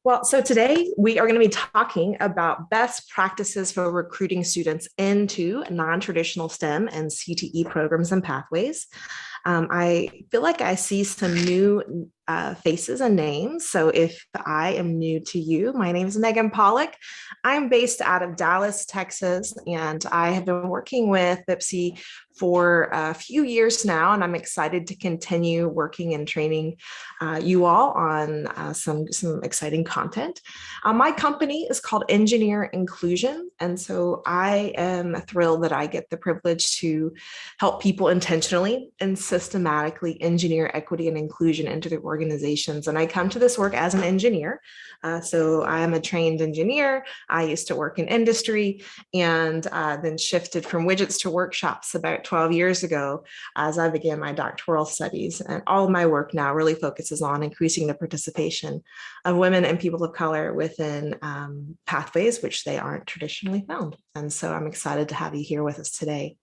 Well, so today we are going to be talking about best practices for recruiting students into non-traditional STEM and CTE programs and pathways. I feel like I see some new faces and names. So if I am new to you, my name is Megan Pollock. I'm based out of Dallas, Texas, and I have been working with VIPCA for a few years now, and I'm excited to continue working and training you all on some exciting content. My company is called Engineer Inclusion, and so I am thrilled that I get the privilege to help people intentionally and systematically engineer equity and inclusion into their organizations. And I come to this work as an engineer. So I am a trained engineer. I used to work in industry and then shifted from widgets to workshops about 12 years ago as I began my doctoral studies. And all of my work now really focuses on increasing the participation of women and people of color within pathways which they aren't traditionally found. And so I'm excited to have you here with us today.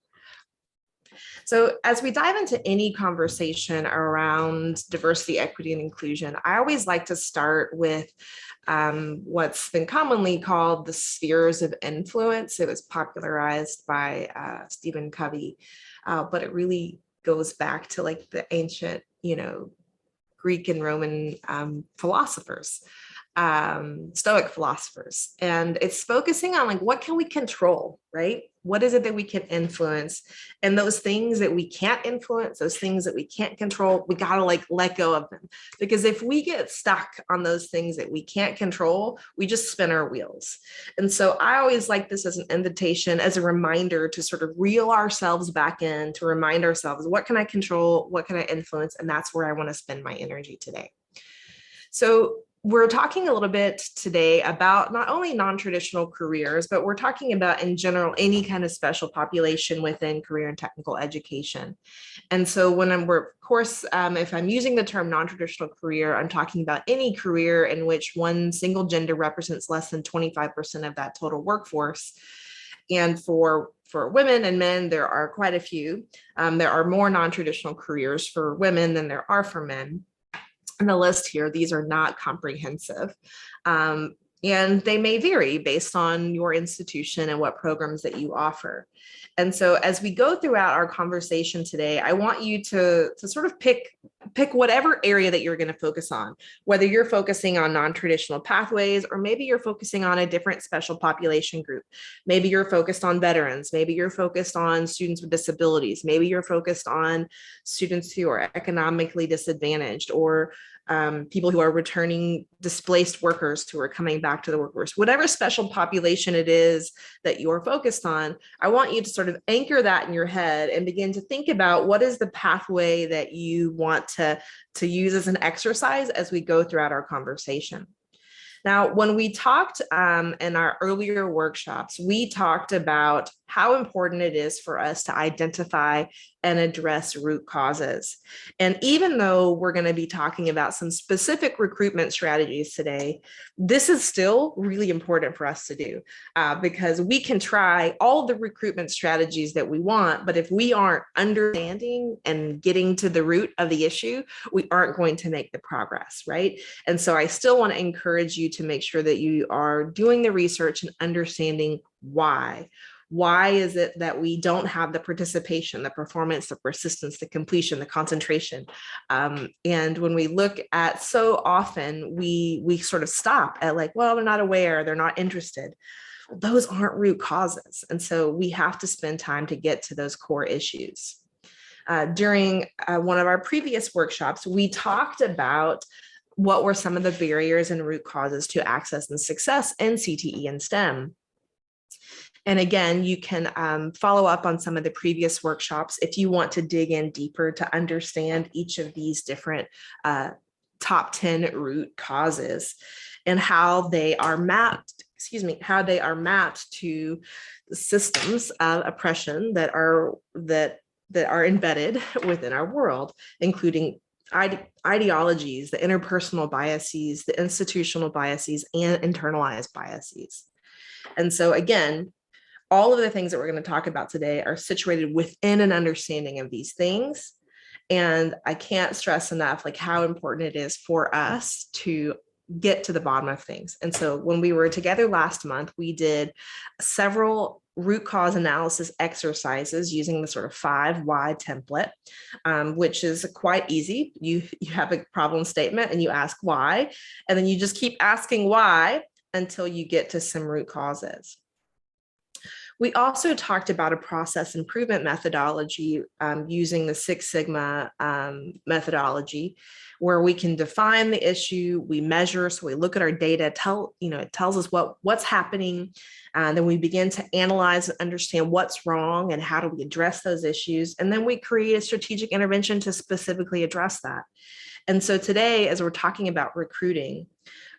So as we dive into any conversation around diversity, equity, and inclusion, I always like to start with what's been commonly called the spheres of influence. It was popularized by Stephen Covey, but it really goes back to like the ancient, Greek and Roman philosophers, Stoic philosophers. And it's focusing on like, what can we control, right? What is it that we can influence? And those things that we can't influence, those things that we can't control, we got to like let go of them. Because if we get stuck on those things that we can't control, we just spin our wheels. And so I always like this as an invitation, as a reminder to sort of reel ourselves back in, to remind ourselves, what can I control? What can I influence? And that's where I want to spend my energy today. So we're talking a little bit today about not only non-traditional careers, but we're talking about in general, any kind of special population within career and technical education. And so when of course, if I'm using the term non-traditional career, I'm talking about any career in which one single gender represents less than 25% of that total workforce. And for women and men, there are quite a few. There are more non-traditional careers for women than there are for men. And the list here, these are not comprehensive. And they may vary based on your institution and what programs that you offer. And so as we go throughout our conversation today, I want you to sort of pick whatever area that you're going to focus on, whether you're focusing on non-traditional pathways, or maybe you're focusing on a different special population group. Maybe you're focused on veterans. Maybe you're focused on students with disabilities. Maybe you're focused on students who are economically disadvantaged, or people who are returning displaced workers who are coming back to the workforce. Whatever special population it is that you're focused on, I want you to sort of anchor that in your head and begin to think about what is the pathway that you want to use as an exercise as we go throughout our conversation. Now, when we talked in our earlier workshops, we talked about how important it is for us to identify and address root causes. And even though we're going to be talking about some specific recruitment strategies today, this is still really important for us to do because we can try all the recruitment strategies that we want, but if we aren't understanding and getting to the root of the issue, we aren't going to make the progress, right? And so I still want to encourage you to make sure that you are doing the research and understanding why. Why is it that we don't have the participation, the performance, the persistence, the completion, the concentration? And when we look at, so often we sort of stop at like, well, they're not aware, they're not interested. Those aren't root causes. And so we have to spend time to get to those core issues. During one of our previous workshops, we talked about what were some of the barriers and root causes to access and success in CTE and STEM. And again, you can follow up on some of the previous workshops if you want to dig in deeper to understand each of these different top 10 root causes and how they are mapped, to the systems of oppression that are embedded within our world, including ideologies, the interpersonal biases, the institutional biases, and internalized biases. And so again, all of the things that we're going to talk about today are situated within an understanding of these things. And I can't stress enough like how important it is for us to get to the bottom of things. And so when we were together last month, we did several root cause analysis exercises using the sort of 5 why template, which is quite easy. You have a problem statement and you ask why, and then you just keep asking why until you get to some root causes. We also talked about a process improvement methodology using the Six Sigma methodology, where we can define the issue, we measure, so we look at our data, it tells us what's happening, and then we begin to analyze and understand what's wrong and how do we address those issues, and then we create a strategic intervention to specifically address that. And so today, as we're talking about recruiting,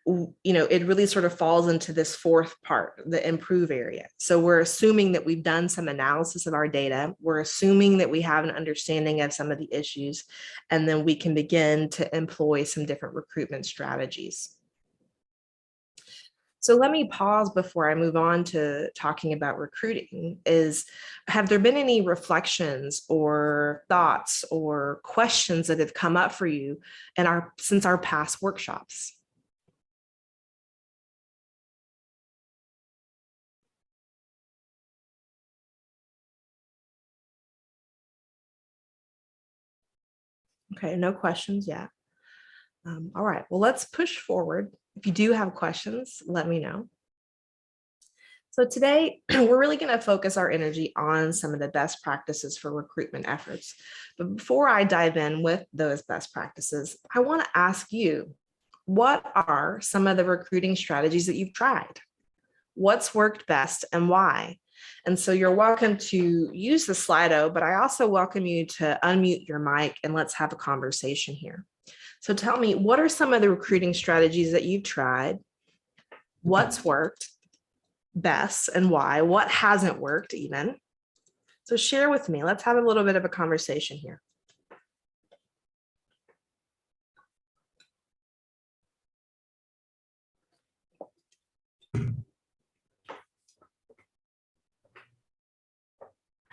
it really sort of falls into this fourth part, the improve area. So we're assuming that we've done some analysis of our data. We're assuming that we have an understanding of some of the issues, and then we can begin to employ some different recruitment strategies. So let me pause before I move on to talking about recruiting. Have there been any reflections or thoughts or questions that have come up for you since our past workshops? Okay, no questions yet. All right, well, let's push forward. If you do have questions, let me know. So today, we're really going to focus our energy on some of the best practices for recruitment efforts. But before I dive in with those best practices, I want to ask you, what are some of the recruiting strategies that you've tried? What's worked best and why? And so you're welcome to use the Slido, but I also welcome you to unmute your mic and let's have a conversation here. So tell me, what are some of the recruiting strategies that you've tried? What's worked best and why? What hasn't worked even? So share with me. Let's have a little bit of a conversation here.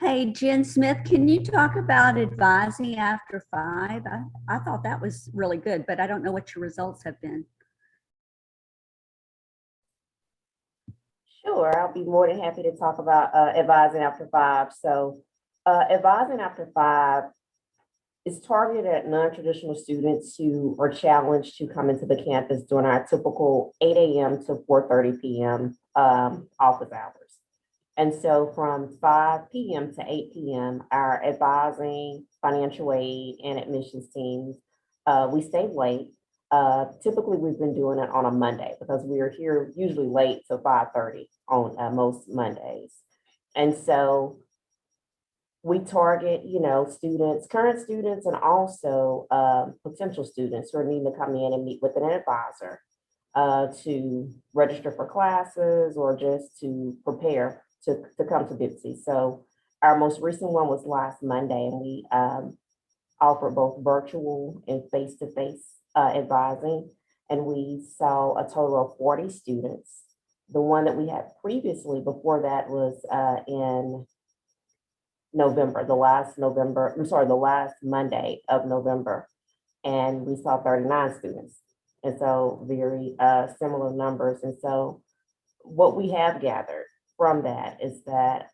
Hey, Jen Smith, can you talk about advising after 5? I thought that was really good, but I don't know what your results have been. Sure, I'll be more than happy to talk about advising after 5. So advising after 5 is targeted at non-traditional students who are challenged to come into the campus during our typical 8 a.m. to 4:30 p.m. Office hours. And so from 5 p.m. to 8 p.m., our advising, financial aid, and admissions teams, we stay late. Typically, we've been doing it on a Monday because we are here usually late to 5:30 on most Mondays. And so we target, students, current students, and also potential students who are needing to come in and meet with an advisor to register for classes or just to prepare to come to VIPCA. So our most recent one was last Monday, and we offered both virtual and face-to-face advising, and we saw a total of 40 students. The one that we had previously before that was in November, the last Monday of November, and we saw 39 students. And so very similar numbers. And so what we have gathered from that is that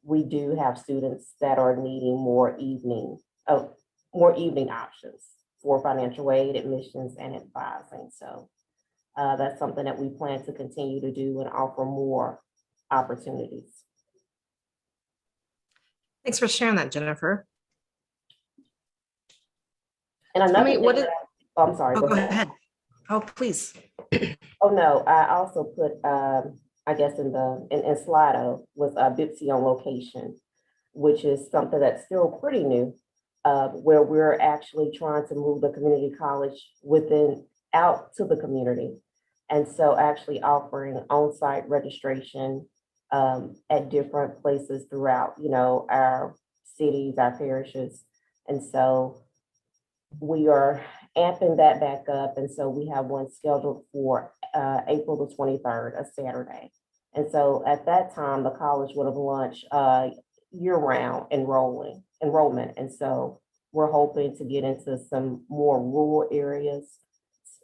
we do have students that are needing more evening options for financial aid, admissions, and advising. So that's something that we plan to continue to do and offer more opportunities. Thanks for sharing that, Jennifer. And another I'm sorry. Oh, go ahead. Oh, please. Oh, no, I also put, I guess in Slido was VIPCA on location, which is something that's still pretty new, where we're actually trying to move the community college out to the community. And so actually offering on-site registration at different places throughout, our cities, our parishes. And so we are amping that back up. And so we have one scheduled for April the 23rd, a Saturday. And so at that time, the college would have launched year-round enrollment. And so we're hoping to get into some more rural areas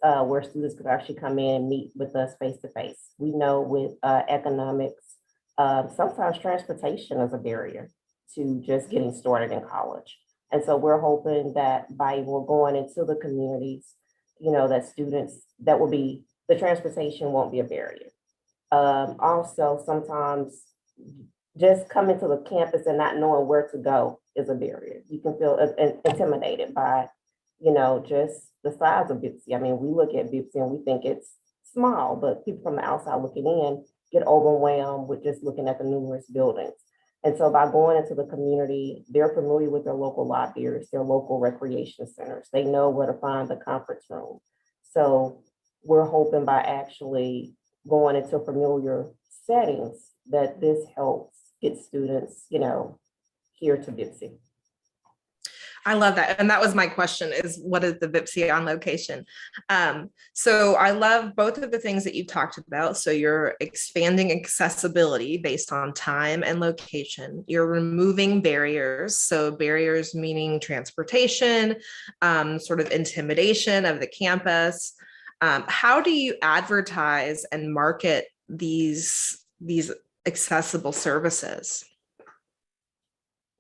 where students could actually come in and meet with us face to face. We know with economics, sometimes transportation is a barrier to just getting started in college. And so we're hoping that by we're going into the communities, that students, that will be, the transportation won't be a barrier. Also, sometimes just coming to the campus and not knowing where to go is a barrier. You can feel intimidated by, just the size of VIPCA. I mean, we look at VIPCA and we think it's small, but people from the outside looking in get overwhelmed with just looking at the numerous buildings. And so by going into the community, they're familiar with their local libraries, their local recreation centers. They know where to find the conference room. So we're hoping by actually going into familiar settings that this helps get students, here to VIPCA. I love that. And that was my question, is what is the VIPCA on location? So I love both of the things that you talked about. So you're expanding accessibility based on time and location. You're removing barriers. So barriers meaning transportation, sort of intimidation of the campus. How do you advertise and market these accessible services?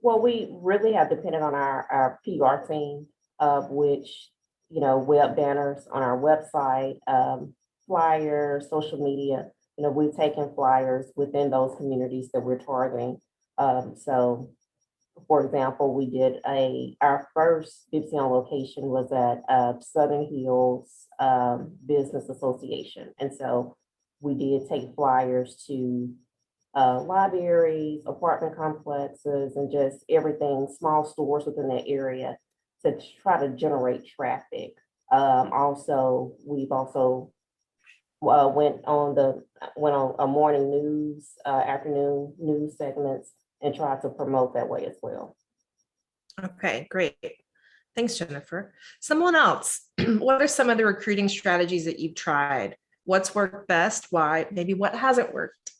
Well, we really have depended on our PR team, of which, web banners on our website, flyers, social media. We've taken flyers within those communities that we're targeting. So, for example, we did our first VIPCA on location was at Southern Hills Business Association. And so we did take flyers to libraries, apartment complexes, and just everything, small stores within that area to try to generate traffic. We've also went on a morning news, afternoon news segments, and tried to promote that way as well. Okay, great. Thanks, Jennifer. Someone else, what are some of the recruiting strategies that you've tried? What's worked best? Why? Maybe what hasn't worked?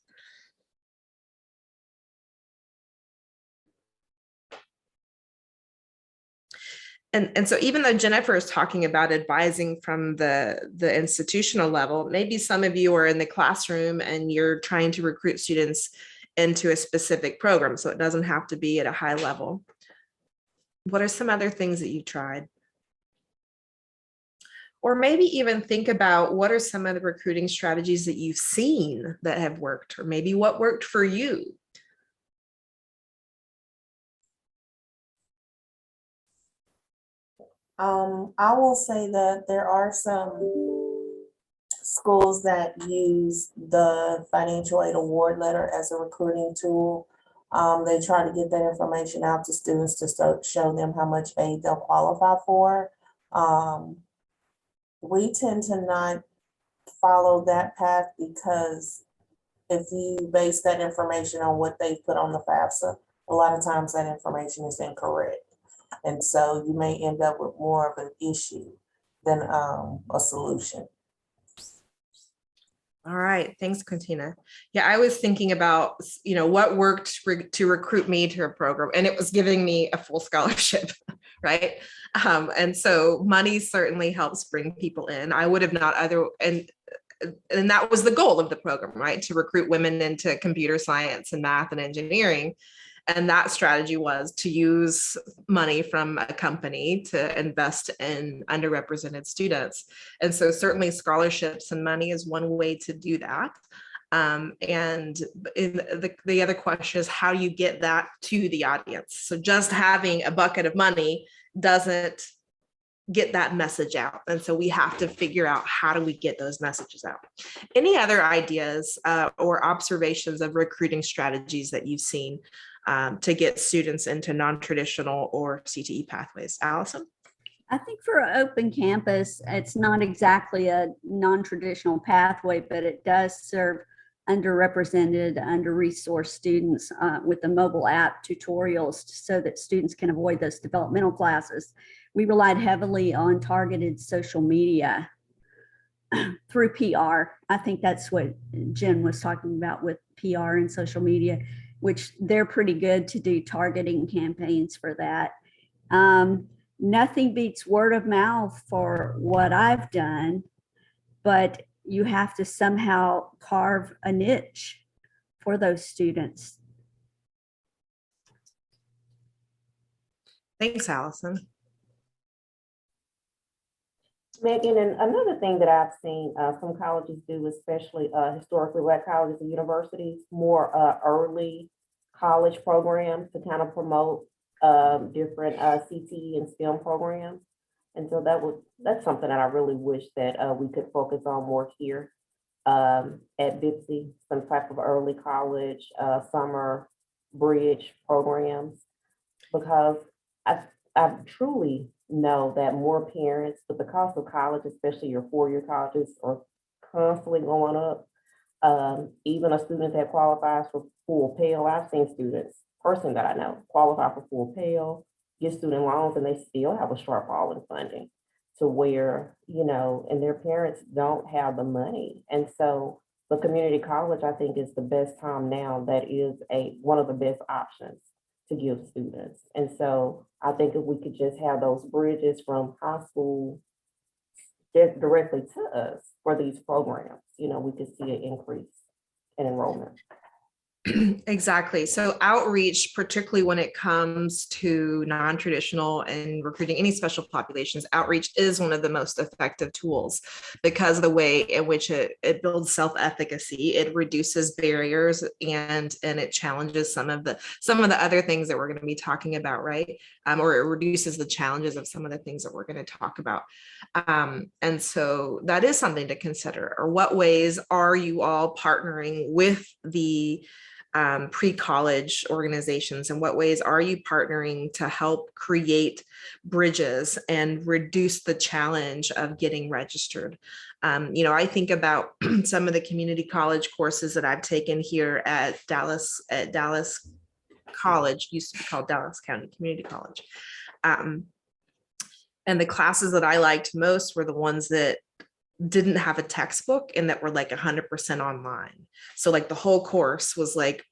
And so even though Jennifer is talking about advising from the institutional level, maybe some of you are in the classroom and you're trying to recruit students into a specific program. So it doesn't have to be at a high level. What are some other things that you've tried? Or maybe even think about what are some of the recruiting strategies that you've seen that have worked, or maybe what worked for you. I will say that there are some schools that use the financial aid award letter as a recruiting tool. They try to get that information out to students to show them how much aid they'll qualify for. We tend to not follow that path because if you base that information on what they put on the FAFSA, a lot of times that information is incorrect. And so you may end up with more of an issue than a solution. All right, thanks, Quintina. Yeah, I was thinking about, what worked to recruit me to a program, and it was giving me a full scholarship, right? And so money certainly helps bring people in. I would have not and that was the goal of the program, right? To recruit women into computer science and math and engineering. And that strategy was to use money from a company to invest in underrepresented students. And so certainly scholarships and money is one way to do that. And the other question is, how do you get that to the audience? So just having a bucket of money doesn't get that message out. And so we have to figure out, how do we get those messages out? Any other ideas or observations of recruiting strategies that you've seen to get students into non-traditional or CTE pathways? Allison? I think for an open campus, it's not exactly a non-traditional pathway, but it does serve underrepresented, under-resourced students with the mobile app tutorials so that students can avoid those developmental classes. We relied heavily on targeted social media through PR. I think that's what Jen was talking about with PR and social media, which they're pretty good to do targeting campaigns for that. nothing beats word of mouth for what I've done, but you have to somehow carve a niche for those students. Thanks, Allison. Megan, and another thing that I've seen some colleges do, especially historically black colleges and universities, more early college programs to kind of promote different CTE and STEM programs. And so that's something that I really wish that we could focus on more here at VIPCA, some type of early college, summer bridge programs, because I truly know that more parents, with the cost of college, especially your four-year colleges, are constantly going up. Even a student that qualifies for full Pell, I've seen students, person that I know, qualify for full Pell, get student loans, and they still have a shortfall in funding to where, and their parents don't have the money. And so the community college, I think, is the best time now. That is one of the best options to give students. And so I think if we could just have those bridges from high school directly to us for these programs, we could see an increase in enrollment. Exactly. So outreach, particularly when it comes to non-traditional and recruiting any special populations, outreach is one of the most effective tools because of the way in which it builds self-efficacy. It reduces barriers and it challenges some of the other things that we're going to be talking about, right? Or it reduces the challenges of some of the things that we're going to talk about. And so that is something to consider. Or what ways are you all partnering with the pre-college organizations, and what ways are you partnering to help create bridges and reduce the challenge of getting registered? I think about some of the community college courses that I've taken here at Dallas College, used to be called Dallas County Community College. And the classes that I liked most were the ones that didn't have a textbook and that were like 100% online. So like the whole course was like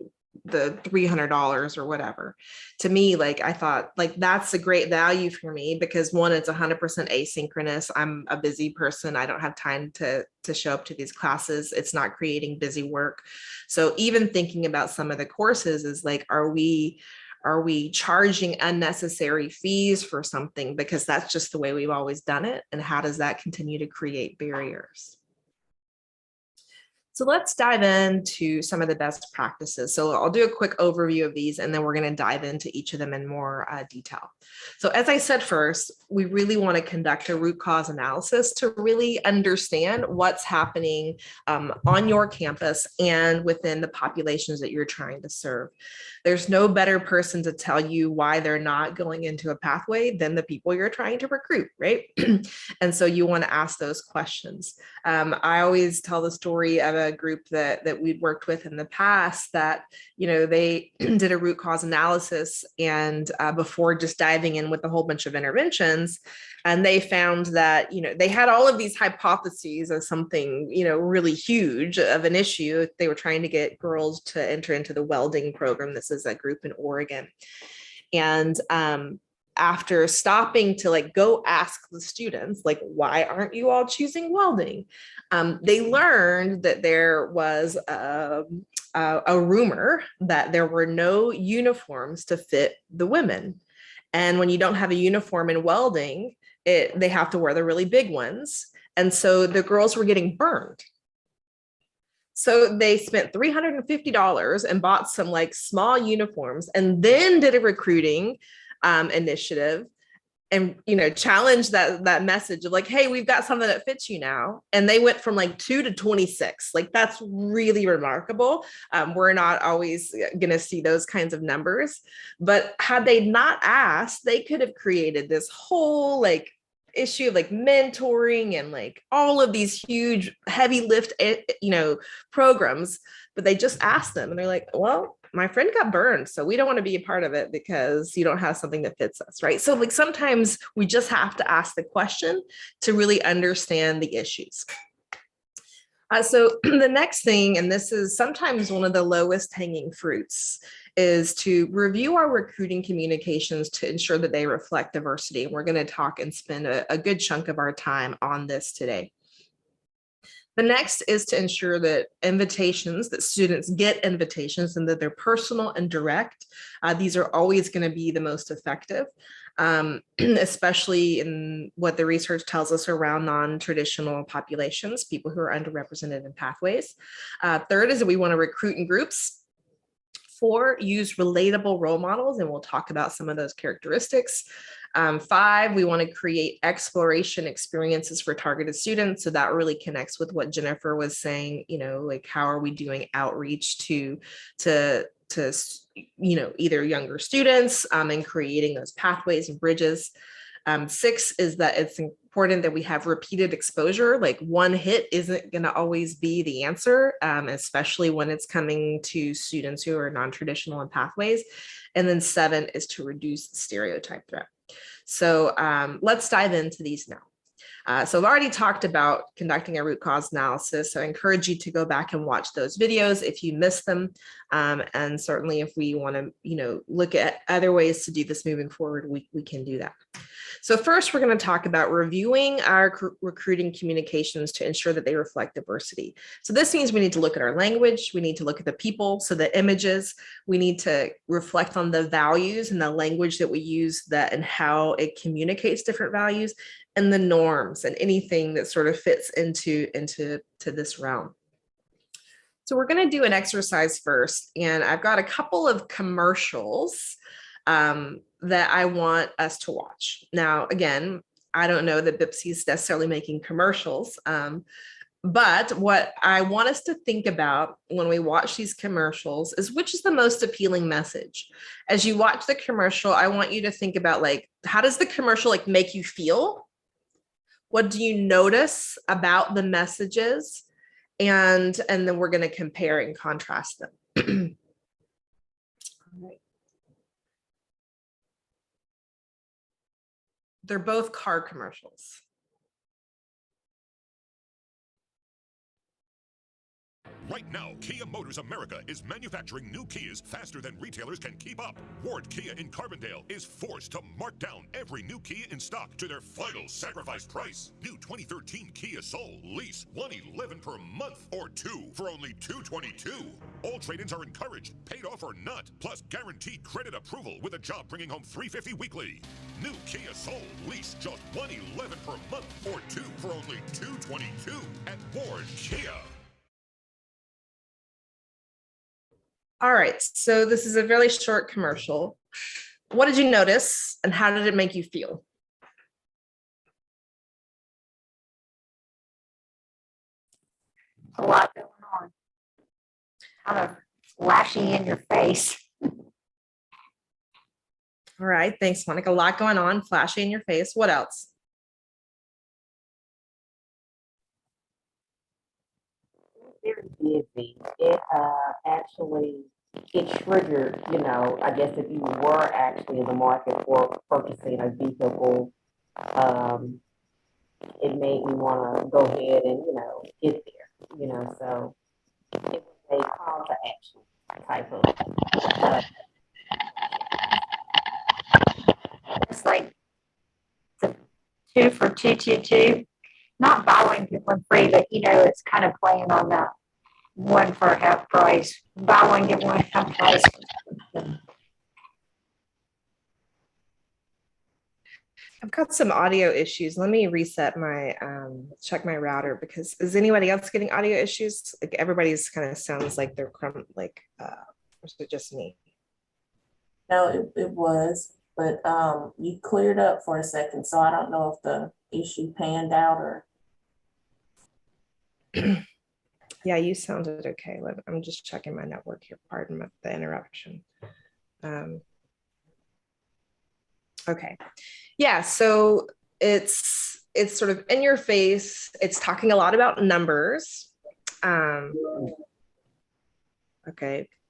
the $300 or whatever. To me, like I thought like that's a great value for me because one, it's 100% asynchronous. I'm a busy person. I don't have time to show up to these classes. It's not creating busy work. So even thinking about some of the courses is like, are we charging unnecessary fees for something because that's just the way we've always done it? And how does that continue to create barriers? So let's dive into some of the best practices. So I'll do a quick overview of these, and then we're going to dive into each of them in more detail. So as I said first, we really want to conduct a root cause analysis to really understand what's happening on your campus and within the populations that you're trying to serve. There's no better person to tell you why they're not going into a pathway than the people you're trying to recruit, right? And so you want to ask those questions. I always tell the story of a group that we'd worked with in the past that, they did a root cause analysis and before just diving in with a whole bunch of interventions, and they found that, they had all of these hypotheses of something, really huge of an issue. They were trying to get girls to enter into the welding program. This is a group in Oregon. And after stopping to like go ask the students, like, why aren't you all choosing welding? They learned that there was a rumor that there were no uniforms to fit the women. And when you don't have a uniform in welding, they have to wear the really big ones. And so the girls were getting burned. So they spent $350 and bought some like small uniforms and then did a recruiting initiative and, challenged that message of like, hey, we've got something that fits you now. And they went from like 2 to 26. Like, that's really remarkable. We're not always going to see those kinds of numbers, but had they not asked, they could have created this whole like issue of like mentoring and like all of these huge heavy lift, programs, but they just asked them and they're like, well, my friend got burned, so we don't want to be a part of it because you don't have something that fits us, right? So like sometimes we just have to ask the question to really understand the issues. So the next thing, and this is sometimes one of the lowest hanging fruits, is to review our recruiting communications to ensure that they reflect diversity. We're going to talk and spend a good chunk of our time on this today. The next is to ensure that students get invitations and that they're personal and direct. These are always going to be the most effective, especially in what the research tells us around non-traditional populations, people who are underrepresented in pathways. Third is that we want to recruit in groups. 4, use relatable role models, and we'll talk about some of those characteristics. 5, we want to create exploration experiences for targeted students. So that really connects with what Jennifer was saying, like how are we doing outreach to either younger students and creating those pathways and bridges. 6 is that it's important that we have repeated exposure. Like one hit isn't going to always be the answer, especially when it's coming to students who are non-traditional in pathways. And then 7 is to reduce stereotype threat. So let's dive into these now. So I've already talked about conducting a root cause analysis. So I encourage you to go back and watch those videos if you missed them. And certainly if we want to, look at other ways to do this moving forward, we can do that. So first, we're going to talk about reviewing our recruiting communications to ensure that they reflect diversity. So this means we need to look at our language, we need to look at the people, so the images, we need to reflect on the values and the language that we use and how it communicates different values, and the norms and anything that sort of fits into this realm. So we're going to do an exercise first, and I've got a couple of commercials that I want us to watch. Now, again, I don't know that VIPCA is necessarily making commercials, but what I want us to think about when we watch these commercials is which is the most appealing message. As you watch the commercial, I want you to think about how does the commercial make you feel? What do you notice about the messages? And then we're going to compare and contrast them. All right. They're both car commercials. Right now, Kia Motors America is manufacturing new Kias faster than retailers can keep up. Ward Kia in Carbondale is forced to mark down every new Kia in stock to their final sacrifice price. New 2013 Kia Soul, lease $111 per month or 2 for only $222. All trade-ins are encouraged, paid off or not, plus guaranteed credit approval with a job bringing home $350 weekly. New Kia Soul, lease just $111 per month or 2 for only $222 at Ward Kia. All right, so this is a really short commercial. What did you notice and how did it make you feel? A lot going on. Kind of flashy in your face. All right, thanks, Monica. A lot going on, flashy in your face. What else? Very busy. It triggered, I guess if you were actually in the market for purchasing a vehicle, it made me want to go ahead and, get there, so it was a call to action type of. It's like the 2 for $222. Not buy one, get one free, but it's kind of playing on that 1 for half price. Buy one, get one half price. I've got some audio issues. Let me reset my, check my router, because is anybody else getting audio issues? Like everybody's kind of sounds like they're or is it just me? No, it was, but you cleared up for a second, so I don't know if the issue panned out or. Yeah, you sounded okay. I'm just checking my network here. Pardon the interruption. Okay. Yeah, so it's sort of in your face. It's talking a lot about numbers. Okay,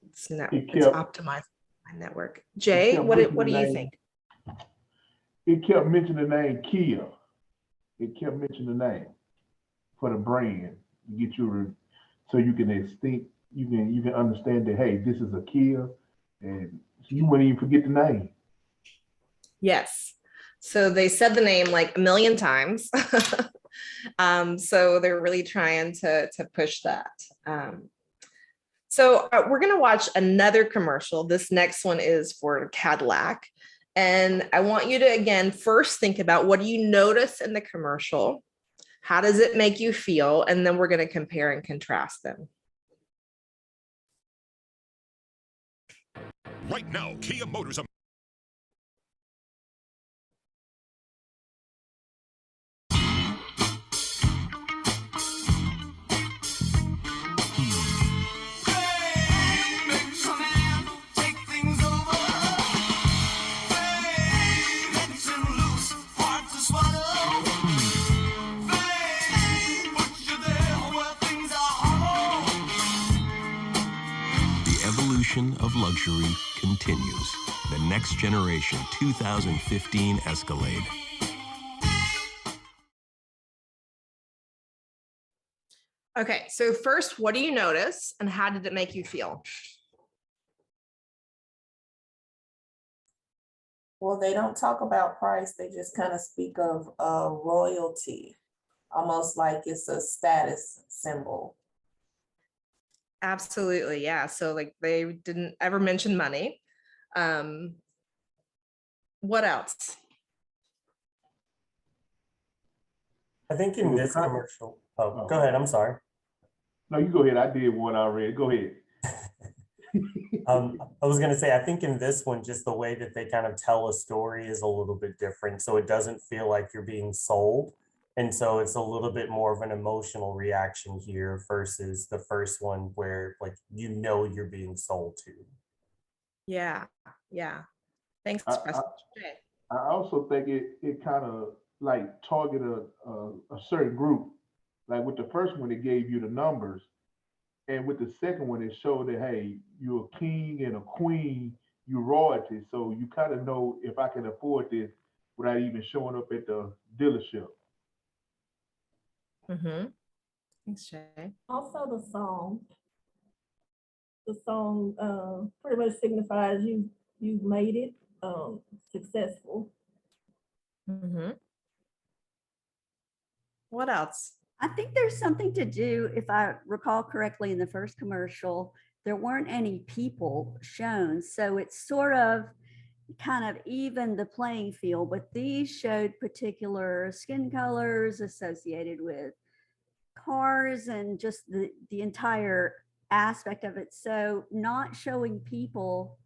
it's optimized my network. Jay, what do you think? It kept mentioning the name Kia. It kept mentioning the name for the brand. to get you so you can extinct, you can understand that, hey, this is a Kia, and you wouldn't even forget the name. Yes. So they said the name like a million times. So they're really trying to push that. So we're going to watch another commercial. This next one is for Cadillac. And I want you to, again, first think about, what do you notice in the commercial? How does it make you feel? And then we're going to compare and contrast them. Right now, Kia Motors of luxury continues. The next generation 2015 Escalade. Okay, so first, what do you notice and how did it make you feel? Well, they don't talk about price. They just kind of speak of royalty, almost like it's a status symbol. Absolutely, yeah. So like they didn't ever mention money. What else? I think in this commercial, go ahead, I'm sorry. No, you go ahead. I did one already. Go ahead. I was gonna say, I think in this one, just the way that they kind of tell a story is a little bit different. So it doesn't feel like you're being sold. And so it's a little bit more of an emotional reaction here versus the first one where like, you're being sold to. Yeah, yeah. Thanks, I Preston. also think it kind of like target a certain group. Like with the first one, it gave you the numbers. And with the second one, it showed that, hey, you're a king and a queen, you royalty. So you kind of know if I can afford this without even showing up at the dealership. Mm-hmm. Thanks, Shay. Also the song. The song pretty much signifies you've made it successful. Mm-hmm. What else? I think there's something to do, if I recall correctly, in the first commercial, there weren't any people shown. So it's sort of kind of even the playing field, but these showed particular skin colors associated with cars and just the entire aspect of it. So not showing people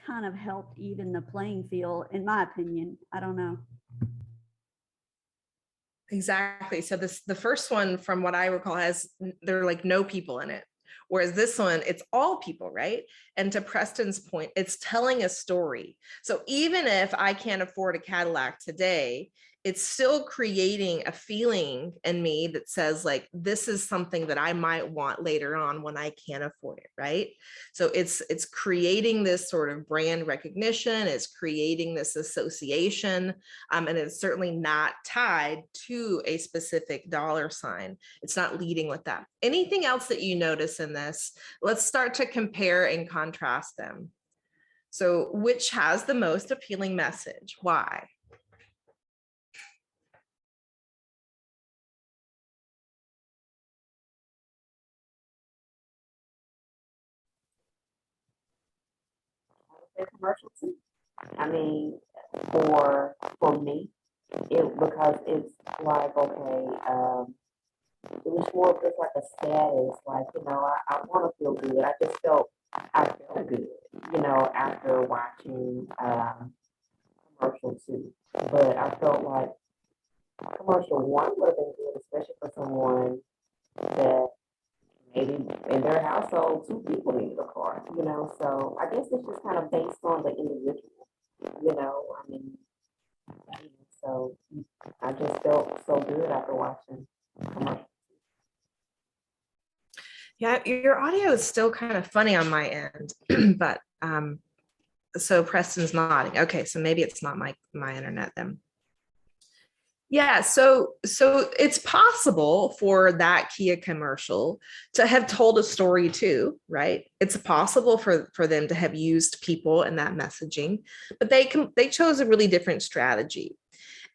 kind of helped even the playing field, in my opinion. I don't know. Exactly. So the first one, from what I recall, there are like no people in it. Whereas this one, it's all people, right? And to Preston's point, it's telling a story. So even if I can't afford a Cadillac today, it's still creating a feeling in me that says like, this is something that I might want later on when I can't afford it, right? So it's creating this sort of brand recognition, it's creating this association, and it's certainly not tied to a specific dollar sign. It's not leading with that. Anything else that you notice in this? Let's start to compare and contrast them. So which has the most appealing message? Why? Commercial too. I mean, for me, because it's like, okay, it was more of just like a status, like, I want to feel good. I felt good, after watching commercial two. But I felt like commercial one would have been good, especially for someone that maybe in their household, two people needed a car, so I guess it's just kind of based on the individual, I mean, so I just felt so good after watching commercial. Yeah, your audio is still kind of funny on my end, but so Preston's nodding. Okay, so maybe it's not my internet then. Yeah, so it's possible for that Kia commercial to have told a story too, right? It's possible for them to have used people in that messaging, but they chose a really different strategy.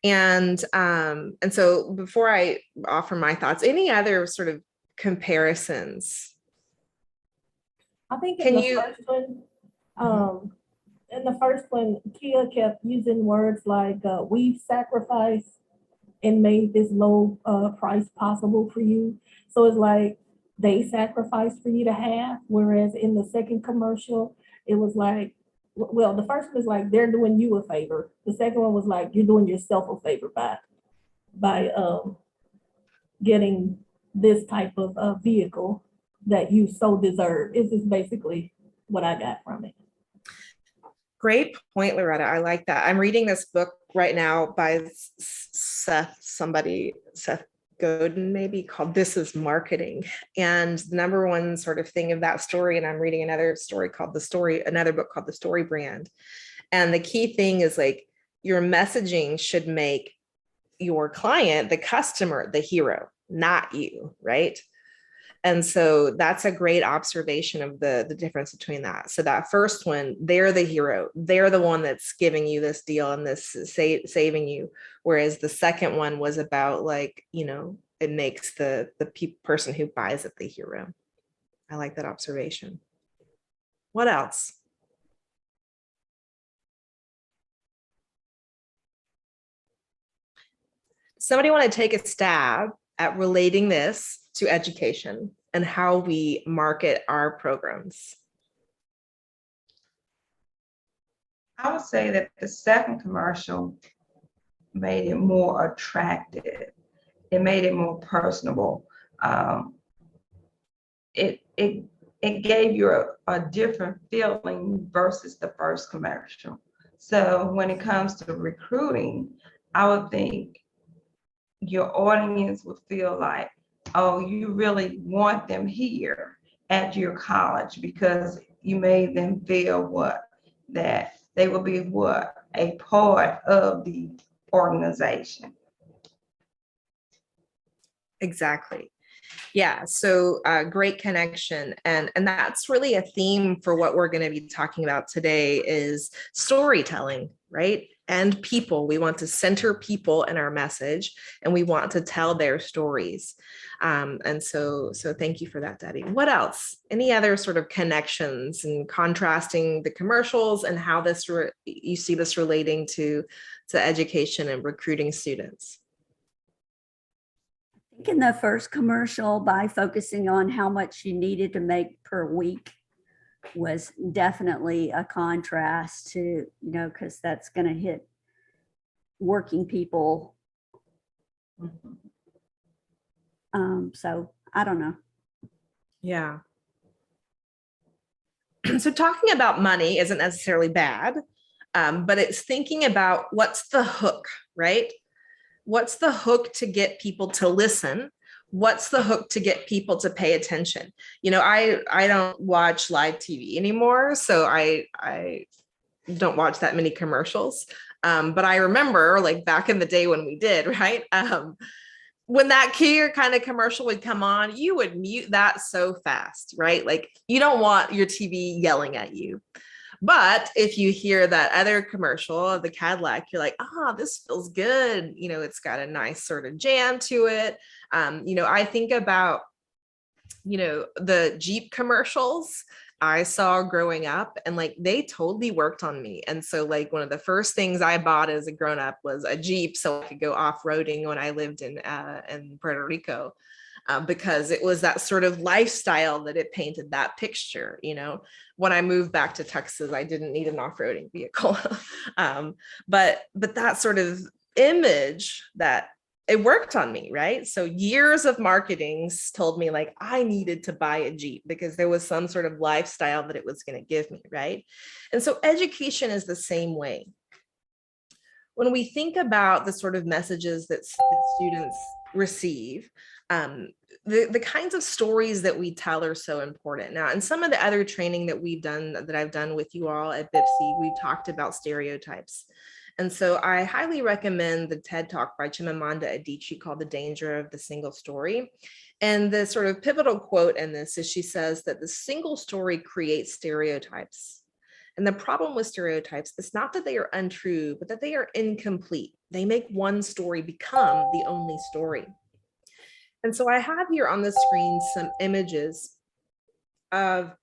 And so before I offer my thoughts, any other sort of comparisons? I think Can you? In the first one, Kia kept using words like we've sacrificed and made this low price possible for you. So it's like they sacrificed for you to have, whereas in the second commercial, it was like, well, the first one was like they're doing you a favor. The second one was like you're doing yourself a favor by getting this type of vehicle that you so deserve. This is basically what I got from it. Great point, Loretta. I like that. I'm reading this book right now by Seth Godin, maybe, called This Is Marketing. And the number one sort of thing of that story, and I'm reading another book called The Story Brand. And the key thing is like your messaging should make your client, the customer, the hero, not you, right? And so that's a great observation of the difference between that. So that first one, they're the hero. They're the one that's giving you this deal and this saving you. Whereas the second one was about like, it makes the person who buys it the hero. I like that observation. What else? Somebody want to take a stab at relating this to education and how we market our programs? I would say that the second commercial made it more attractive. It made it more personable. It gave you a different feeling versus the first commercial. So when it comes to recruiting, I would think your audience would feel like, oh, you really want them here at your college because you made them feel that they will be a part of the organization. Exactly. Yeah, so great connection. And that's really a theme for what we're going to be talking about today is storytelling, right? And people. We want to center people in our message and we want to tell their stories. And so thank you for that, Debbie. What else? Any other sort of connections and contrasting the commercials and how you see this relating to education and recruiting students? I think in the first commercial, by focusing on how much you needed to make per week was definitely a contrast to, because that's going to hit working people. So I don't know. Yeah. So talking about money isn't necessarily bad, but it's thinking about what's the hook, right? What's the hook to get people to listen? What's the hook to get people to pay attention? I don't watch live TV anymore, so I don't watch that many commercials. But I remember like back in the day when we did, right? When that Kia kind of commercial would come on, you would mute that so fast, right? Like you don't want your TV yelling at you. But if you hear that other commercial of the Cadillac, you're like, this feels good. It's got a nice sort of jam to it. I think about, the Jeep commercials I saw growing up and like they totally worked on me. And so like one of the first things I bought as a grown up was a Jeep so I could go off-roading when I lived in Puerto Rico. Because it was that sort of lifestyle that it painted that picture. When I moved back to Texas, I didn't need an off-roading vehicle. But that sort of image that it worked on me, right? So years of marketing told me like I needed to buy a Jeep because there was some sort of lifestyle that it was going to give me, right? And so education is the same way. When we think about the sort of messages that students receive, the kinds of stories that we tell are so important. Now, in some of the other training that I've done with you all at VIPCA, we've talked about stereotypes. And so I highly recommend the TED Talk by Chimamanda Adichie called The Danger of the Single Story. And the sort of pivotal quote in this is she says that the single story creates stereotypes. And the problem with stereotypes is not that they are untrue, but that they are incomplete. They make one story become the only story. And so I have here on the screen some images of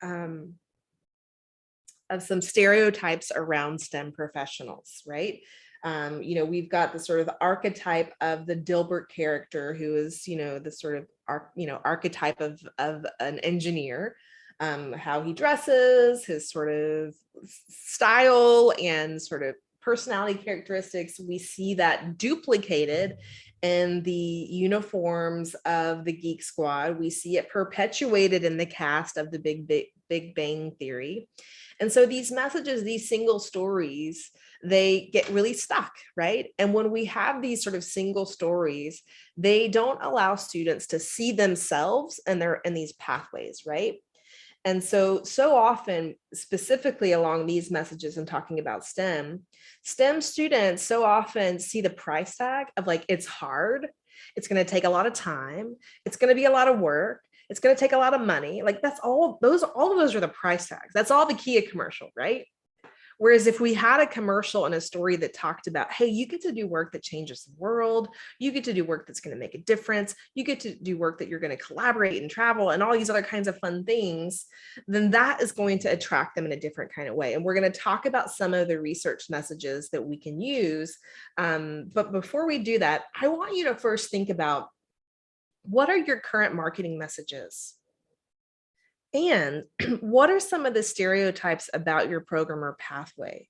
some stereotypes around STEM professionals, right? We've got the sort of archetype of the Dilbert character, who is, the sort of archetype of an engineer, how he dresses, his sort of style and sort of personality characteristics. We see that duplicated in the uniforms of the Geek Squad. We see it perpetuated in the cast of the Big Bang Theory. And so these messages, these single stories, they get really stuck, right? And when we have these sort of single stories, they don't allow students to see themselves in these pathways, right? And so often, specifically along these messages and talking about STEM students so often see the price tag of like, it's hard, it's going to take a lot of time, it's going to be a lot of work, it's going to take a lot of money. Like all of those are the price tags. That's all the Kia commercial, right? Whereas if we had a commercial and a story that talked about, hey, you get to do work that changes the world, you get to do work that's going to make a difference, you get to do work that you're going to collaborate and travel and all these other kinds of fun things, then that is going to attract them in a different kind of way. And we're going to talk about some of the research messages that we can use. But before we do that, I want you to first think about, what are your current marketing messages? And what are some of the stereotypes about your program or pathway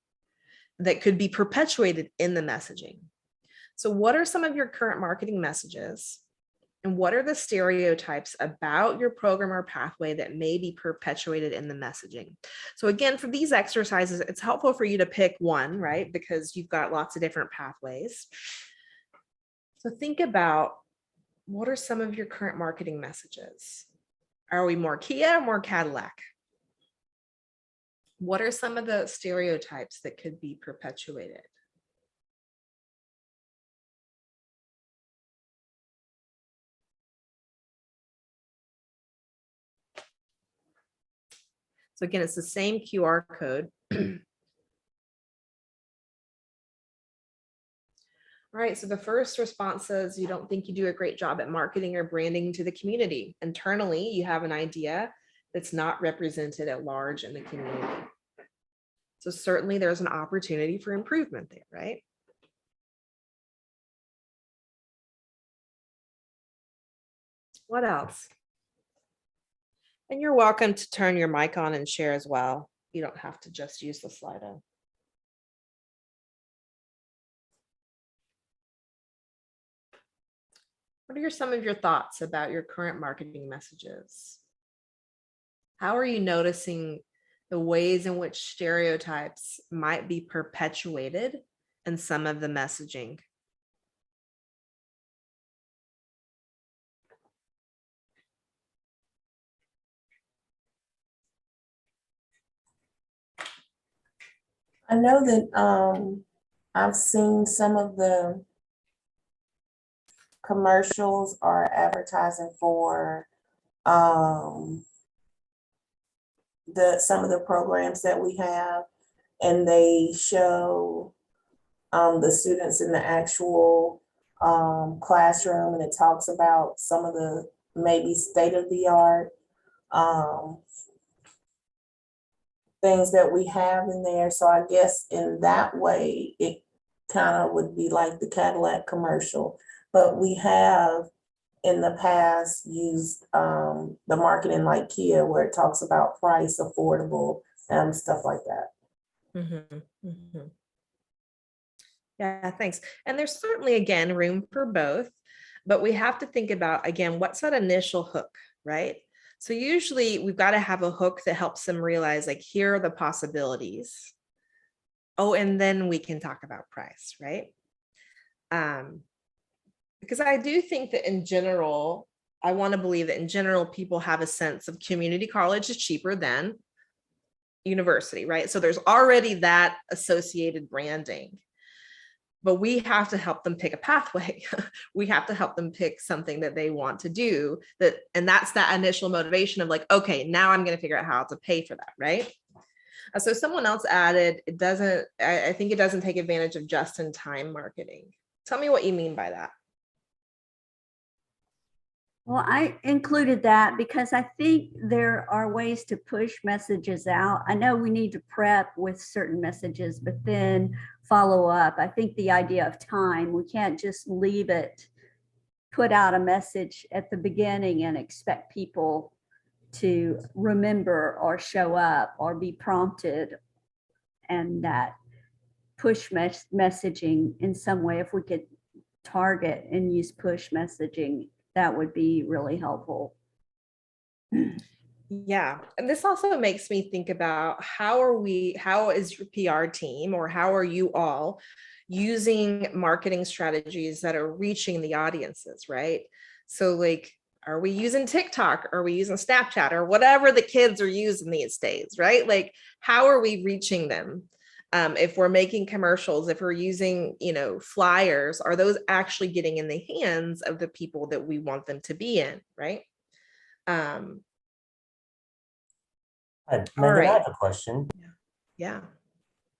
that could be perpetuated in the messaging? So what are some of your current marketing messages? And what are the stereotypes about your program or pathway that may be perpetuated in the messaging? So again, for these exercises, it's helpful for you to pick one, right? Because you've got lots of different pathways. So think about, what are some of your current marketing messages? Are we more Kia or more Cadillac? What are some of the stereotypes that could be perpetuated? So again, it's the same QR code. All right, so the first response says you don't think you do a great job at marketing or branding to the community. Internally, you have an idea that's not represented at large in the community. So certainly there's an opportunity for improvement there, right? What else? And you're welcome to turn your mic on and share as well. You don't have to just use the Slido. What are some of your thoughts about your current marketing messages? How are you noticing the ways in which stereotypes might be perpetuated in some of the messaging? I know that I've seen some of the commercials are advertising for some of the programs that we have, and they show the students in the actual classroom, and it talks about some of the maybe state-of-the-art things that we have in there. So I guess in that way, it kind of would be like the Cadillac commercial. But we have in the past used the marketing like Kia, where it talks about price, affordable, and stuff like that. Mm-hmm, mm-hmm. Yeah, thanks. And there's certainly, again, room for both, but we have to think about, again, what's that initial hook, right? So usually we've got to have a hook that helps them realize, like, here are the possibilities. Oh, and then we can talk about price, right? Because I do think that in general, I want to believe that in general, people have a sense of community college is cheaper than university, right? So there's already that associated branding. but we have to help them pick a pathway. We have to help them pick something that they want to do, and that's that initial motivation of like, okay, now I'm going to figure out how to pay for that, right? So someone else added, I think it doesn't take advantage of just-in-time marketing. Tell me what you mean by that. Well, I included that because I think there are ways to push messages out. I know we need to prep with certain messages, but then follow up. I think the idea of time, we can't just leave it, put out a message at the beginning and expect people to remember or show up or be prompted, and that push messaging in some way, if we could target and use push messaging, that would be really helpful. Yeah. And this also makes me think about how is your PR team, or how are you all using marketing strategies that are reaching the audiences, right? So like, are we using TikTok? Are we using Snapchat, or whatever the kids are using these days, right? Like, how are we reaching them? If we're making commercials, if we're using, flyers, are those actually getting in the hands of the people that we want them to be in, right? Hi, All Megan, I right. have a question. Yeah.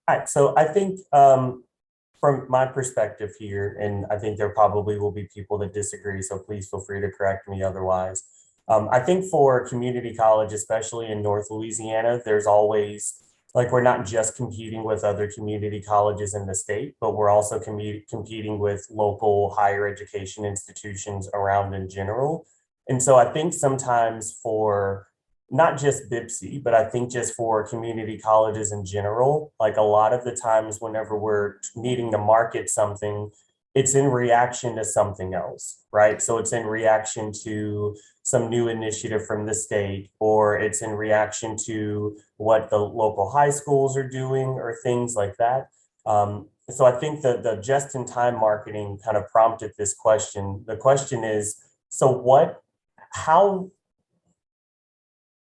All right, so I think from my perspective here, and I think there probably will be people that disagree, so please feel free to correct me otherwise. I think for community college, especially in North Louisiana, there's always, like, we're not just competing with other community colleges in the state, but we're also competing with local higher education institutions around in general. And so I think sometimes for not just VIPCA, but I think just for community colleges in general, like a lot of the times whenever we're needing to market something, it's in reaction to something else, right? So it's in reaction to some new initiative from the state, or it's in reaction to what the local high schools are doing, or things like that. So I think that the just-in-time marketing kind of prompted this question. The question is, so what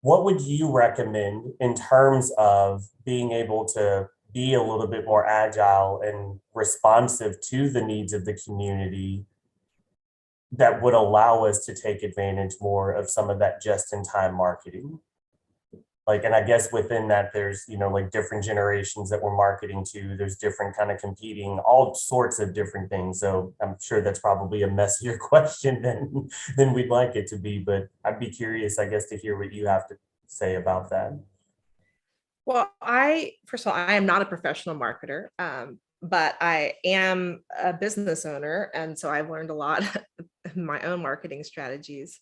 would you recommend in terms of being able to be a little bit more agile and responsive to the needs of the community that would allow us to take advantage more of some of that just-in-time marketing? Like, and I guess within that, there's, like different generations that we're marketing to, there's different kind of competing, all sorts of different things. So I'm sure that's probably a messier question than we'd like it to be, but I'd be curious, I guess, to hear what you have to say about that. Well, first of all, I am not a professional marketer, but I am a business owner. And so I've learned a lot in my own marketing strategies.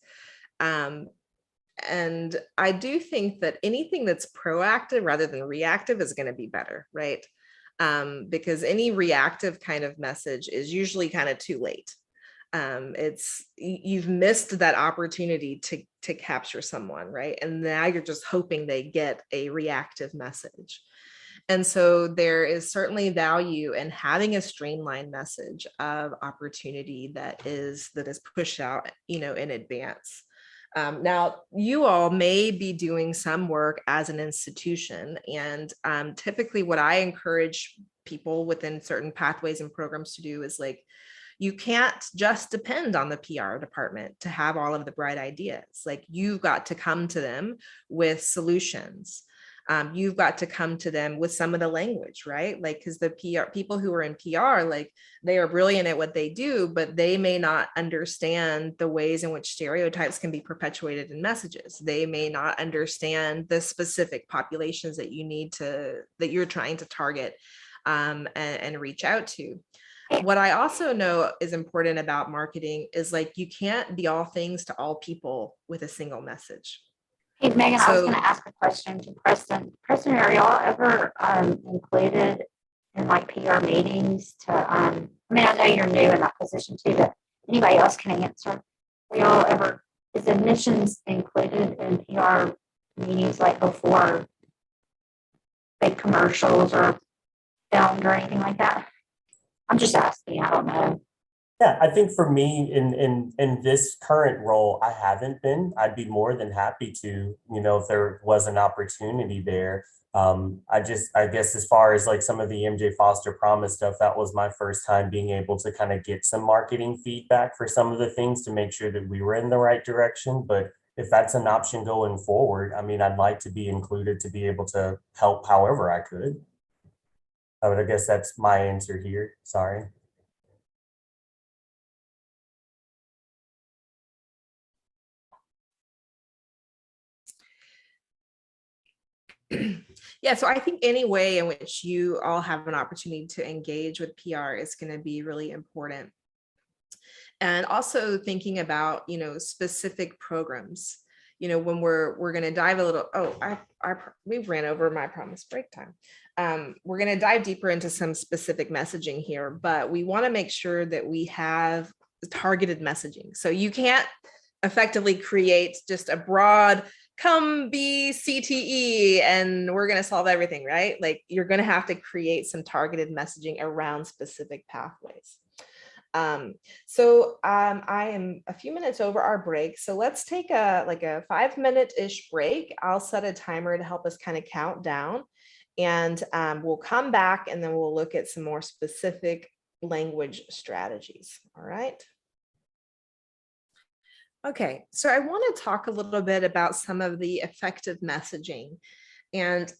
And I do think that anything that's proactive rather than reactive is going to be better, right? Because any reactive kind of message is usually kind of too late. You've missed that opportunity to capture someone, right? And now you're just hoping they get a reactive message. And so there is certainly value in having a streamlined message of opportunity that is pushed out, in advance. Now, you all may be doing some work as an institution, and typically what I encourage people within certain pathways and programs to do is like, you can't just depend on the PR department to have all of the bright ideas. Like, you've got to come to them with solutions. You've got to come to them with some of the language, right? Like, because the PR people who are in PR, like, they are brilliant at what they do, but they may not understand the ways in which stereotypes can be perpetuated in messages. They may not understand the specific populations that you're trying to target and reach out to. What I also know is important about marketing is, like, you can't be all things to all people with a single message. Hey, Megan, I was going to ask a question to Preston. Preston, are y'all ever included in like PR meetings I know you're new in that position too, but anybody else can answer. Is admissions included in PR meetings, like before big commercials or filmed or anything like that? I'm just asking, I don't know. Yeah, I think for me in this current role, I haven't been. I'd be more than happy to, if there was an opportunity there. I guess as far as like some of the MJ Foster Promise stuff, that was my first time being able to kind of get some marketing feedback for some of the things to make sure that we were in the right direction. But if that's an option going forward, I mean, I'd like to be included to be able to help however I could. I guess that's my answer here. Sorry. Yeah, so I think any way in which you all have an opportunity to engage with PR is going to be really important. And also thinking about, specific programs, when we're going to dive a little, we ran over my promised break time. We're going to dive deeper into some specific messaging here, but we want to make sure that we have targeted messaging. So you can't effectively create just a broad, come be CTE and we're going to solve everything, right? Like you're going to have to create some targeted messaging around specific pathways. I am a few minutes over our break. So let's take a 5-minute-ish break. I'll set a timer to help us kind of count down, and we'll come back and then we'll look at some more specific language strategies. All right. Okay, so I want to talk a little bit about some of the effective messaging. And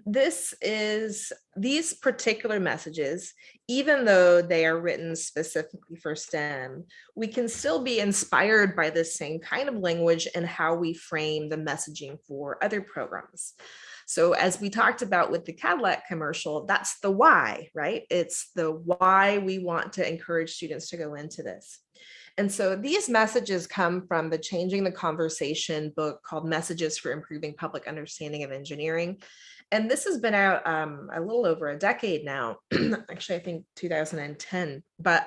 these particular messages, even though they are written specifically for STEM, we can still be inspired by the same kind of language and how we frame the messaging for other programs. So as we talked about with the Cadillac commercial, that's the why, right? It's the why we want to encourage students to go into this. And so these messages come from the Changing the Conversation book called Messages for Improving Public Understanding of Engineering. And this has been out a little over a decade now, actually, I think 2010. But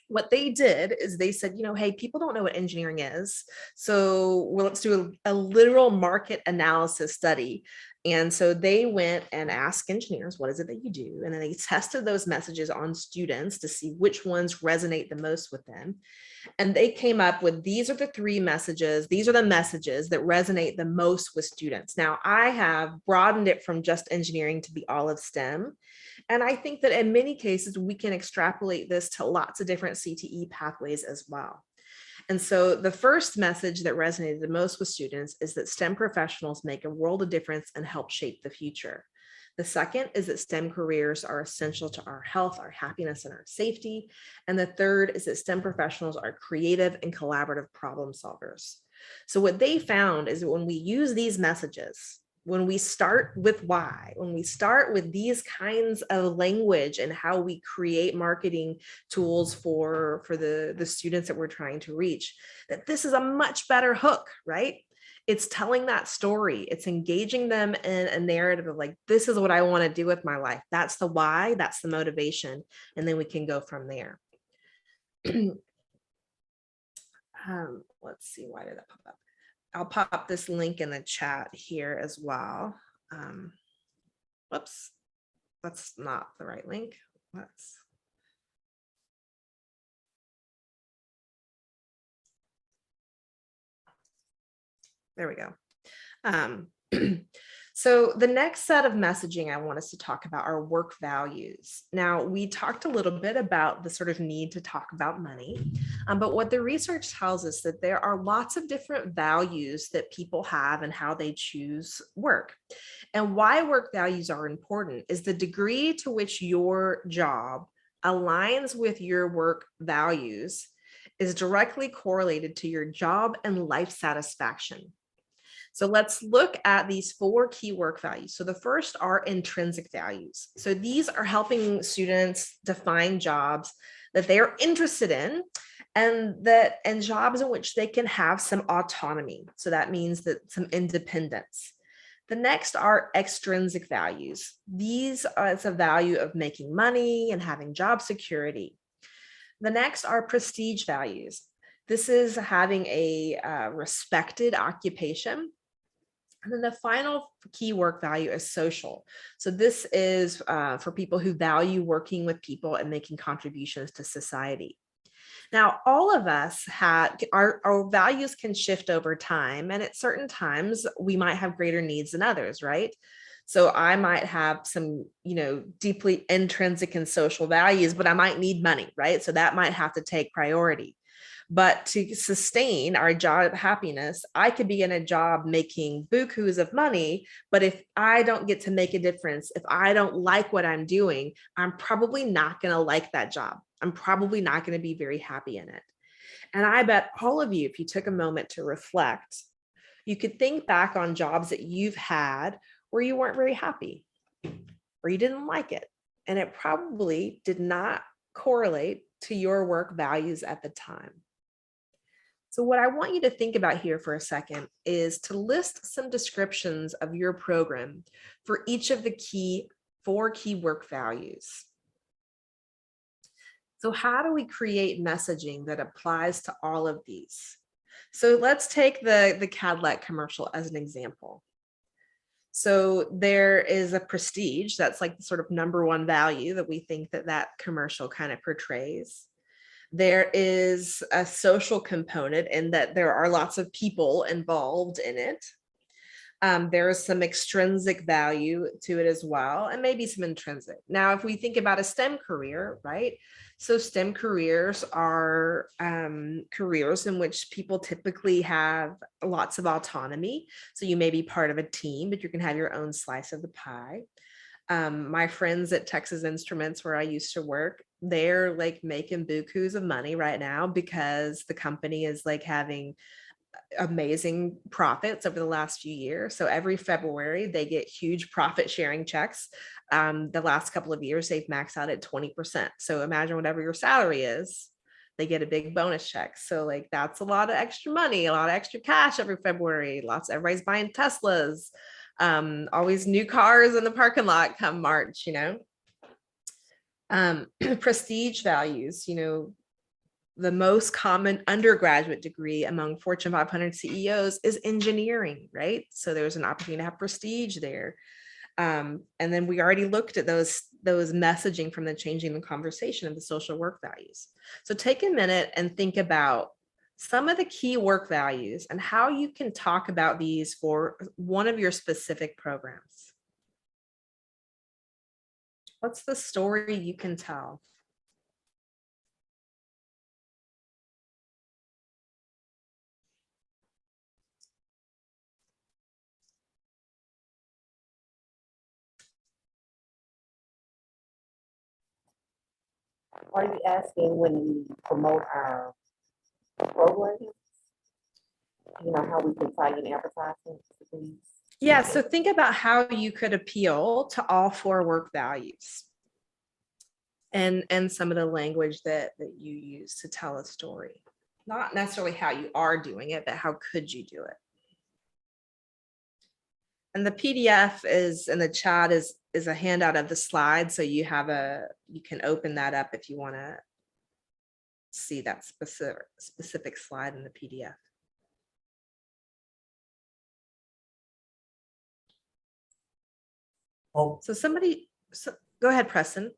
what they did is they said, hey, people don't know what engineering is. So let's do a literal market analysis study. And so they went and asked engineers, what is it that you do? And then they tested those messages on students to see which ones resonate the most with them. And they came up with, these are the 3 messages. These are the messages that resonate the most with students. Now, I have broadened it from just engineering to be all of STEM. And I think that in many cases, we can extrapolate this to lots of different CTE pathways as well. And so the first message that resonated the most with students is that STEM professionals make a world of difference and help shape the future. The second is that STEM careers are essential to our health, our happiness, and our safety. And the third is that STEM professionals are creative and collaborative problem solvers. So what they found is that when we use these messages, when we start with why, when we start with these kinds of language and how we create marketing tools for the students that we're trying to reach, that this is a much better hook, right? It's telling that story. It's engaging them in a narrative of like, this is what I want to do with my life. That's the why, that's the motivation. And then we can go from there. Let's see, why did that pop up? I'll pop this link in the chat here as well. Whoops, that's not the right link. There we go. So the next set of messaging I want us to talk about are work values. Now, we talked a little bit about the sort of need to talk about money, but what the research tells us that there are lots of different values that people have and how they choose work. And why work values are important is the degree to which your job aligns with your work values is directly correlated to your job and life satisfaction. So let's look at these 4 key work values. So the first are intrinsic values. So these are helping students define jobs that they are interested in and jobs in which they can have some autonomy. So that means that some independence. The next are extrinsic values. These are it's a value of making money and having job security. The next are prestige values. This is having a respected occupation. And then the final key work value is social. So this is for people who value working with people and making contributions to society. Now, all of us our values can shift over time, and at certain times we might have greater needs than others, right? So I might have some, deeply intrinsic and social values, but I might need money, right? So that might have to take priority. But to sustain our job happiness, I could be in a job making bukus of money, but if I don't get to make a difference, if I don't like what I'm doing, I'm probably not going to like that job. I'm probably not going to be very happy in it. And I bet all of you, if you took a moment to reflect, you could think back on jobs that you've had where you weren't very happy or you didn't like it. And it probably did not correlate to your work values at the time. So what I want you to think about here for a second is to list some descriptions of your program for each of the four key work values. So how do we create messaging that applies to all of these? So let's take the Cadillac commercial as an example. So there is a prestige, that's like the sort of number one value that we think that commercial kind of portrays. There is a social component in that there are lots of people involved in it. There is some extrinsic value to it as well, and maybe some intrinsic. Now, if we think about a STEM career, right? So STEM careers are careers in which people typically have lots of autonomy. So you may be part of a team, but you can have your own slice of the pie. My friends at Texas Instruments, where I used to work, they're like making bukus of money right now because the company is like having amazing profits over the last few years. So every February they get huge profit sharing checks. The last couple of years they've maxed out at 20%. So imagine whatever your salary is, they get a big bonus check. So like that's a lot of extra money, a lot of extra cash every February. Everybody's buying Teslas, always new cars in the parking lot come March, prestige values, the most common undergraduate degree among Fortune 500 CEOs is engineering, right? So there's an opportunity to have prestige there. And then we already looked at those messaging from the changing the conversation of the social work values. So take a minute and think about some of the key work values and how you can talk about these for one of your specific programs. What's the story you can tell? Are you asking when we promote our program? How we can tie in advertisements to these? Yeah, so think about how you could appeal to all four work values and some of the language that you use to tell a story. Not necessarily how you are doing it, but how could you do it? And the PDF is in the chat is a handout of the slide. So you can open that up if you want to see that specific slide in the PDF. Well, go ahead, Preston.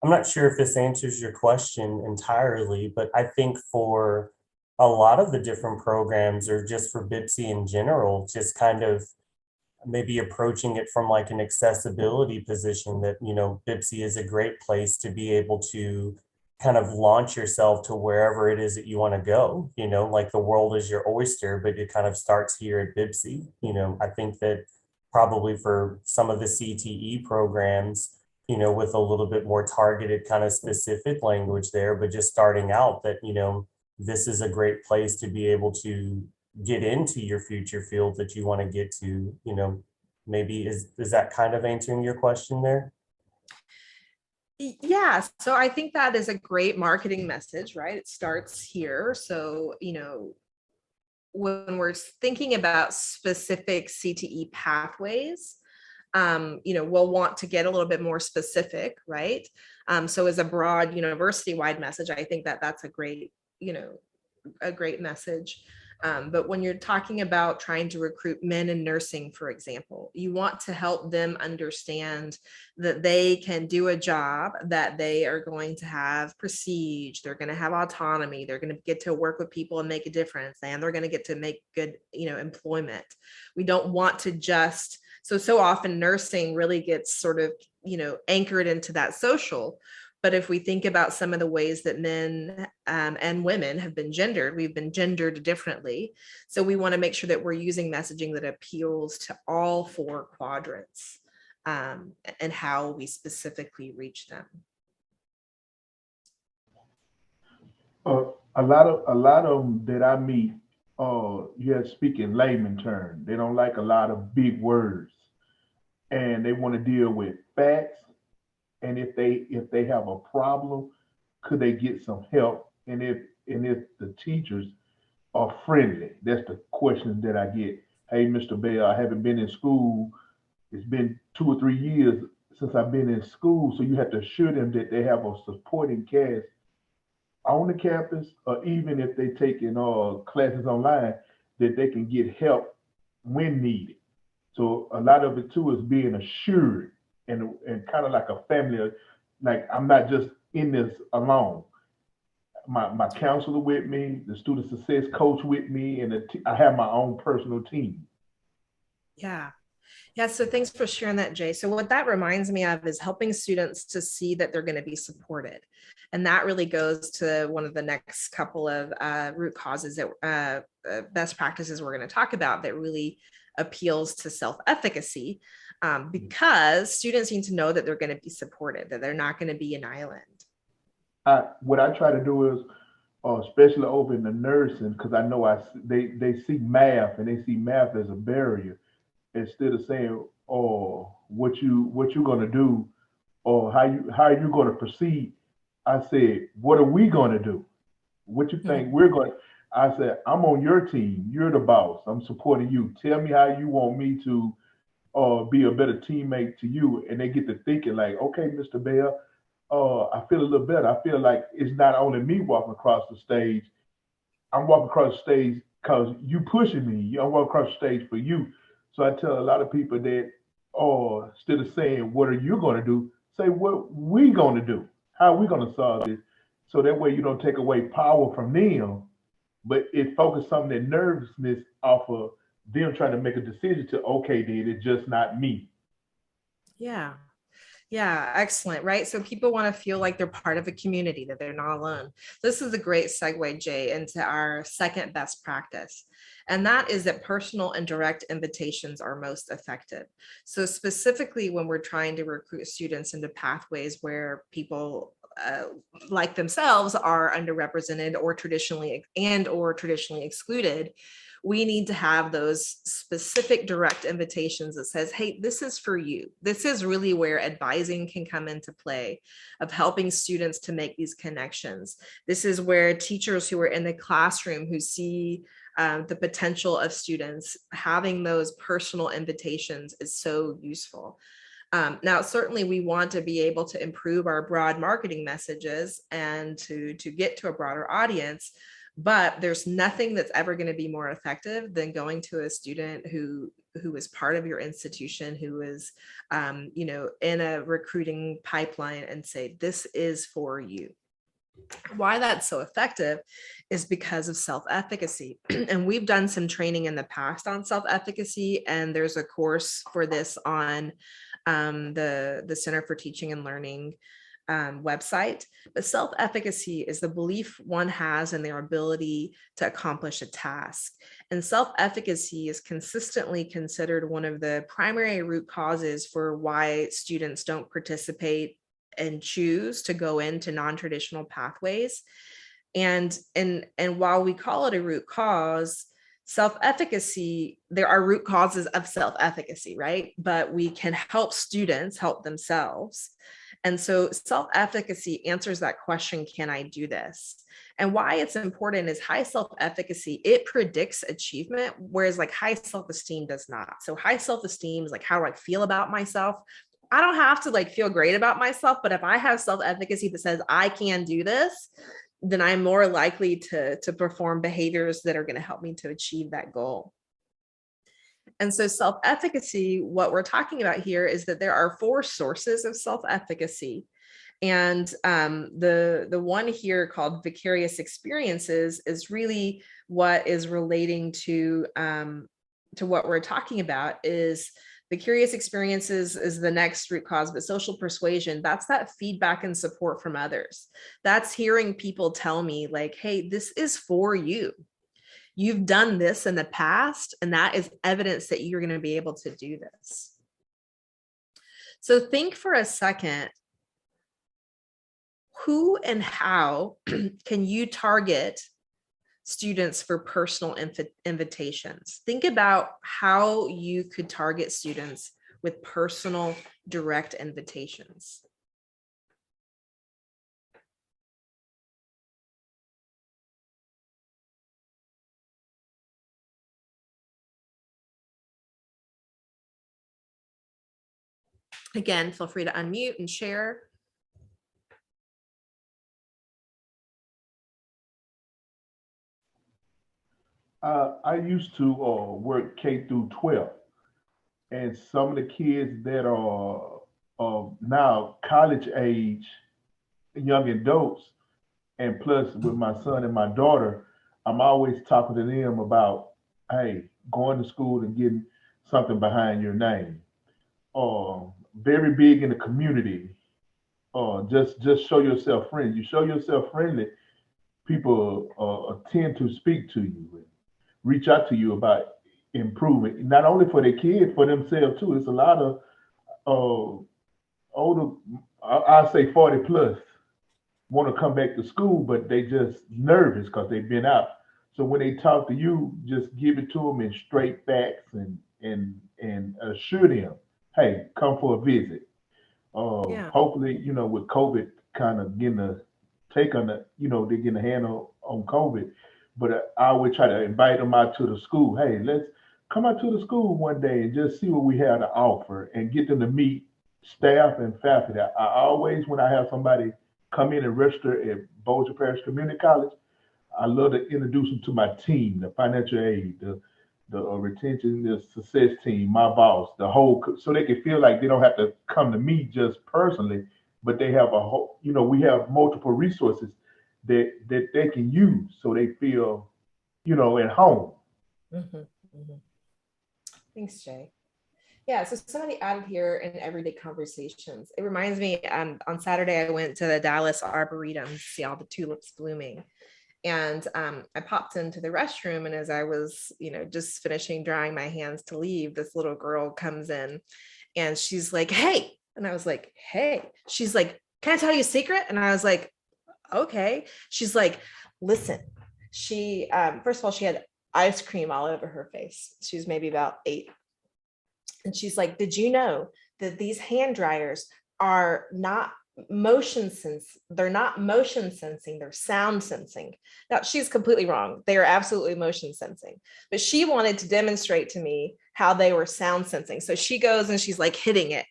I'm not sure if this answers your question entirely, but I think for a lot of the different programs or just for VIPCA in general, just kind of maybe approaching it from like an accessibility position that, VIPCA is a great place to be able to kind of launch yourself to wherever it is that you want to go, like the world is your oyster, but it kind of starts here at VIPCA. I think that probably for some of the CTE programs, with a little bit more targeted kind of specific language there, but just starting out that, this is a great place to be able to get into your future field that you want to get to, maybe is that kind of answering your question there? Yeah, so I think that is a great marketing message, right? It starts here. So, when we're thinking about specific CTE pathways, we'll want to get a little bit more specific, right? So as a broad university-wide message, I think that that's a great message. But when you're talking about trying to recruit men in nursing, for example, you want to help them understand that they can do a job, that they are going to have prestige, they're going to have autonomy, they're going to get to work with people and make a difference, and they're going to get to make good, employment. We don't want to just So often nursing really gets sort of, anchored into that social. But if we think about some of the ways that men and women have been gendered, we've been gendered differently. So we want to make sure that we're using messaging that appeals to all 4 quadrants and how we specifically reach them. A lot of them that I meet, speak in layman terms. They don't like a lot of big words, and they want to deal with facts. And if they have a problem, could they get some help? And if the teachers are friendly, that's the question that I get. Hey, Mr. Bell, I haven't been in school. It's been 2 or 3 years since I've been in school, so you have to assure them that they have a supporting cast on the campus, or even if they taking classes online, that they can get help when needed. So a lot of it too is being assured and kind of like a family, like I'm not just in this alone. My counselor with me, the student success coach with me, and I have my own personal team. Yeah. Yeah, so thanks for sharing that, Jay. So what that reminds me of is helping students to see that they're going to be supported. And that really goes to one of the next couple of root causes that best practices we're going to talk about that really appeals to self-efficacy, because students need to know that they're going to be supported, that they're not going to be an island. What I try to do is, especially over in the nursing, because I know they see math and they see math as a barrier. Instead of saying, "Oh, what you gonna do," or how are you gonna proceed, I said, "What are we gonna do? What you think we're going?" I said, "I'm on your team. You're the boss. I'm supporting you. Tell me how you want me to be a better teammate to you." And they get to thinking like, "Okay, Mr. Bell, I feel a little better. I feel like it's not only me walking across the stage. I'm walking across the stage because you pushing me. I'm walking across the stage for you." So I tell a lot of people that, instead of saying, "What are you going to do?" say, "What we going to do? How are we going to solve this?" So that way you don't take away power from them, but it focuses some of that nervousness off of them trying to make a decision to, okay, then it's just not me. Yeah. Yeah, excellent, right? So people want to feel like they're part of a community, that they're not alone. This is a great segue, Jay, into our second best practice. And that is that personal and direct invitations are most effective. So specifically when we're trying to recruit students into pathways where people like themselves are underrepresented or traditionally excluded, we need to have those specific direct invitations that says, hey, this is for you. This is really where advising can come into play, of helping students to make these connections. This is where teachers who are in the classroom who see the potential of students, having those personal invitations is so useful. Now, certainly we want to be able to improve our broad marketing messages and to get to a broader audience. But there's nothing that's ever going to be more effective than going to a student who is part of your institution, who is, in a recruiting pipeline, and say, this is for you. Why that's so effective is because of self-efficacy. And we've done some training in the past on self-efficacy, and there's a course for this on the Center for Teaching and Learning website. But self-efficacy is the belief one has in their ability to accomplish a task. And self-efficacy is consistently considered one of the primary root causes for why students don't participate and choose to go into non-traditional pathways. And while we call it a root cause, self-efficacy, there are root causes of self-efficacy, right? But we can help students help themselves. And so self-efficacy answers that question, can I do this? And why it's important is high self-efficacy, it predicts achievement, whereas like high self-esteem does not. So high self-esteem is like, how do I feel about myself? I don't have to like feel great about myself, but if I have self-efficacy that says I can do this, then I'm more likely to perform behaviors that are going to help me to achieve that goal. And so self-efficacy, what we're talking about here is that there are 4 sources of self-efficacy. And the one here called vicarious experiences is really what is relating to what we're talking about is Vicarious experiences is the next root cause, but social persuasion, that's that feedback and support from others. That's hearing people tell me like, hey, this is for you. You've done this in the past, and that is evidence that you're going to be able to do this. So think for a second, who and how can you target students for personal invitations? Think about how you could target students with personal direct invitations. Again, feel free to unmute and share. I used to work K through 12, and some of the kids that are now college age, young adults, and plus with my son and my daughter, I'm always talking to them about, hey, going to school and getting something behind your name. Very big in the community. Just show yourself friendly. You show yourself friendly, people tend to speak to you, reach out to you about improvement, not only for their kids, for themselves too. It's a lot of older, I'll say 40 plus, want to come back to school, but they just nervous because they've been out. So when they talk to you, just give it to them in straight facts and assure them, hey, come for a visit. Yeah. Hopefully, with COVID kind of getting a take on the, they're getting a handle on COVID. But I would try to invite them out to the school. Hey, let's come out to the school one day and just see what we have to offer and get them to meet staff and faculty. I always, when I have somebody come in and register at Bossier Parish Community College, I love to introduce them to my team, the financial aid, the retention, the success team, my boss, the whole, so they can feel like they don't have to come to me just personally, but they have a whole, we have multiple resources that they can use so they feel, at home. Mm-hmm, mm-hmm. Thanks, Jay. Yeah, so somebody added here in everyday conversations. It reminds me, on Saturday, I went to the Dallas Arboretum to see all the tulips blooming. And I popped into the restroom, and as I was, just finishing drying my hands to leave, this little girl comes in and she's like, hey. And I was like, hey. She's like, can I tell you a secret? And I was like, okay. She's like, listen, she, first of all, she had ice cream all over her face. She was maybe about 8. And she's like, did you know that these hand dryers are not motion sensing, they're sound sensing. Now, she's completely wrong. They are absolutely motion sensing, but she wanted to demonstrate to me how they were sound sensing. So she goes and she's like hitting it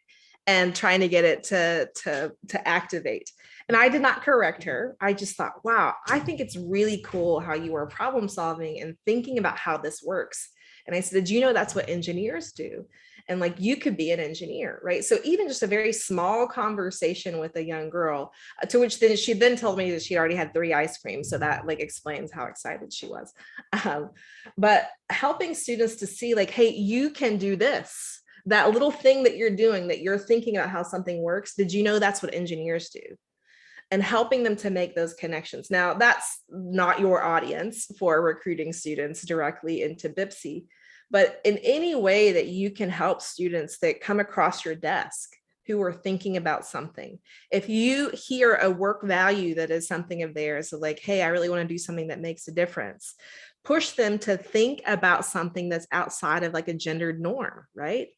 and trying to get it to activate. And I did not correct her. I just thought, wow, I think it's really cool how you are problem solving and thinking about how this works. And I said, did you know that's what engineers do? And like, you could be an engineer, right? So even just a very small conversation with a young girl, to which then she then told me that she already had 3 ice creams. So that like explains how excited she was. But helping students to see like, hey, you can do this, that little thing that you're doing, that you're thinking about how something works. Did you know that's what engineers do? And helping them to make those connections. Now, that's not your audience for recruiting students directly into VIPCA, but in any way that you can help students that come across your desk who are thinking about something. If you hear a work value that is something of theirs, so like, hey, I really want to do something that makes a difference, push them to think about something that's outside of like a gendered norm, right?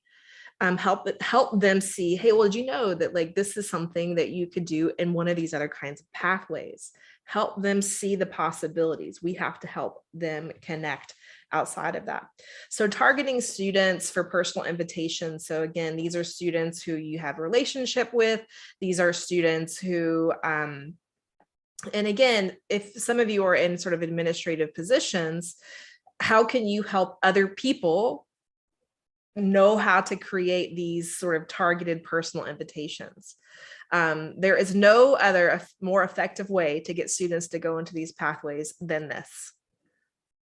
Help them see, hey, well, did you know that like this is something that you could do in one of these other kinds of pathways? Help them see the possibilities. We have to help them connect outside of that. So targeting students for personal invitations. So again, these are students who you have a relationship with. These are students who, and again, if some of you are in sort of administrative positions, how can you help other people know how to create these sort of targeted personal invitations? There is no other more effective way to get students to go into these pathways than this.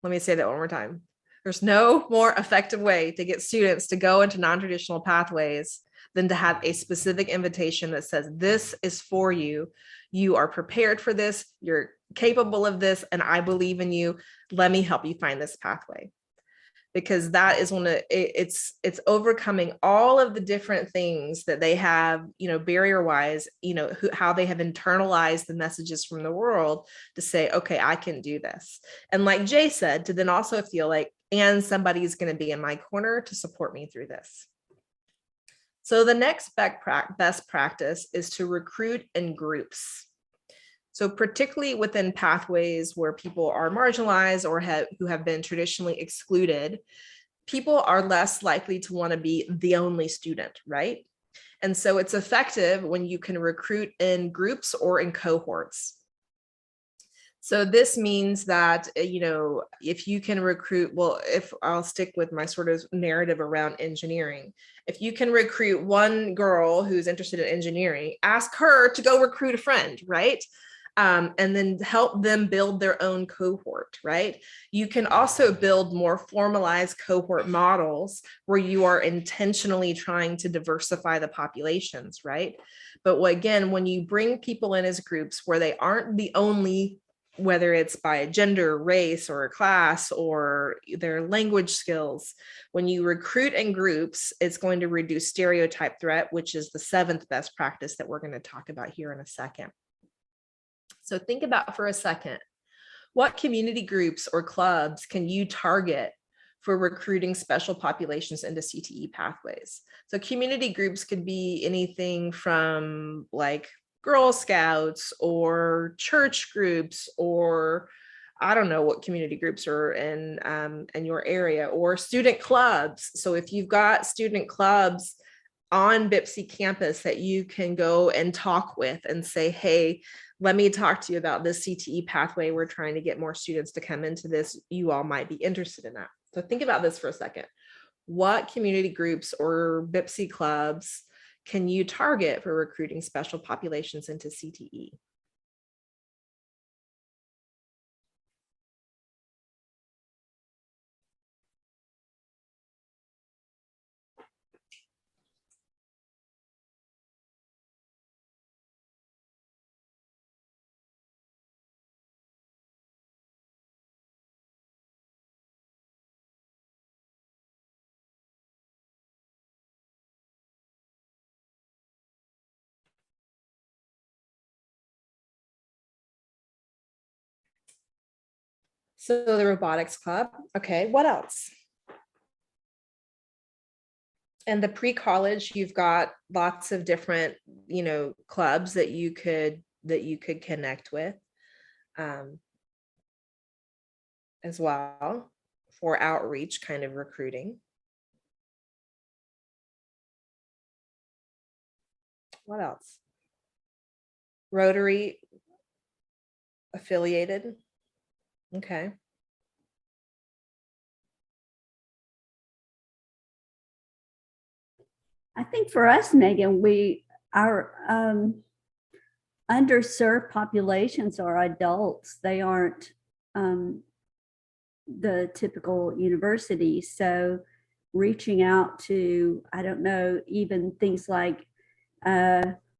Let me say that one more time. There's no more effective way to get students to go into non-traditional pathways than to have a specific invitation that says, this is for you. You are prepared for this. You're capable of this. And I believe in you. Let me help you find this pathway. Because that is one of it's overcoming all of the different things that they have, barrier wise, how they have internalized the messages from the world to say, okay, I can do this. And like Jay said, to then also feel like, and somebody's going to be in my corner to support me through this. So the next best practice is to recruit in groups. So particularly within pathways where people are marginalized or who have been traditionally excluded, people are less likely to want to be the only student, right? And so it's effective when you can recruit in groups or in cohorts. So this means that, if you can recruit, if I'll stick with my sort of narrative around engineering, if you can recruit one girl who's interested in engineering, ask her to go recruit a friend, right? And then help them build their own cohort, right? You can also build more formalized cohort models where you are intentionally trying to diversify the populations, right? But again, when you bring people in as groups where they aren't the only, whether it's by gender, race, or class, or their language skills, when you recruit in groups, it's going to reduce stereotype threat, which is the 7th best practice that we're going to talk about here in a second. So think about for a second, what community groups or clubs can you target for recruiting special populations into CTE pathways? So community groups could be anything from like Girl Scouts or church groups, or I don't know what community groups are in your area, or student clubs. So if you've got student clubs on VIPCA campus that you can go and talk with and say, hey, let me talk to you about this CTE pathway. We're trying to get more students to come into this. You all might be interested in that. So think about this for a second. What community groups or VIPCA clubs can you target for recruiting special populations into CTE? So the robotics club. Okay, what else? And the pre-college, you've got lots of different, clubs that you could connect with as well for outreach kind of recruiting. What else? Rotary affiliated. Okay. I think for us, Megan, our underserved populations are adults. They aren't the typical university. So reaching out to, I don't know, even things like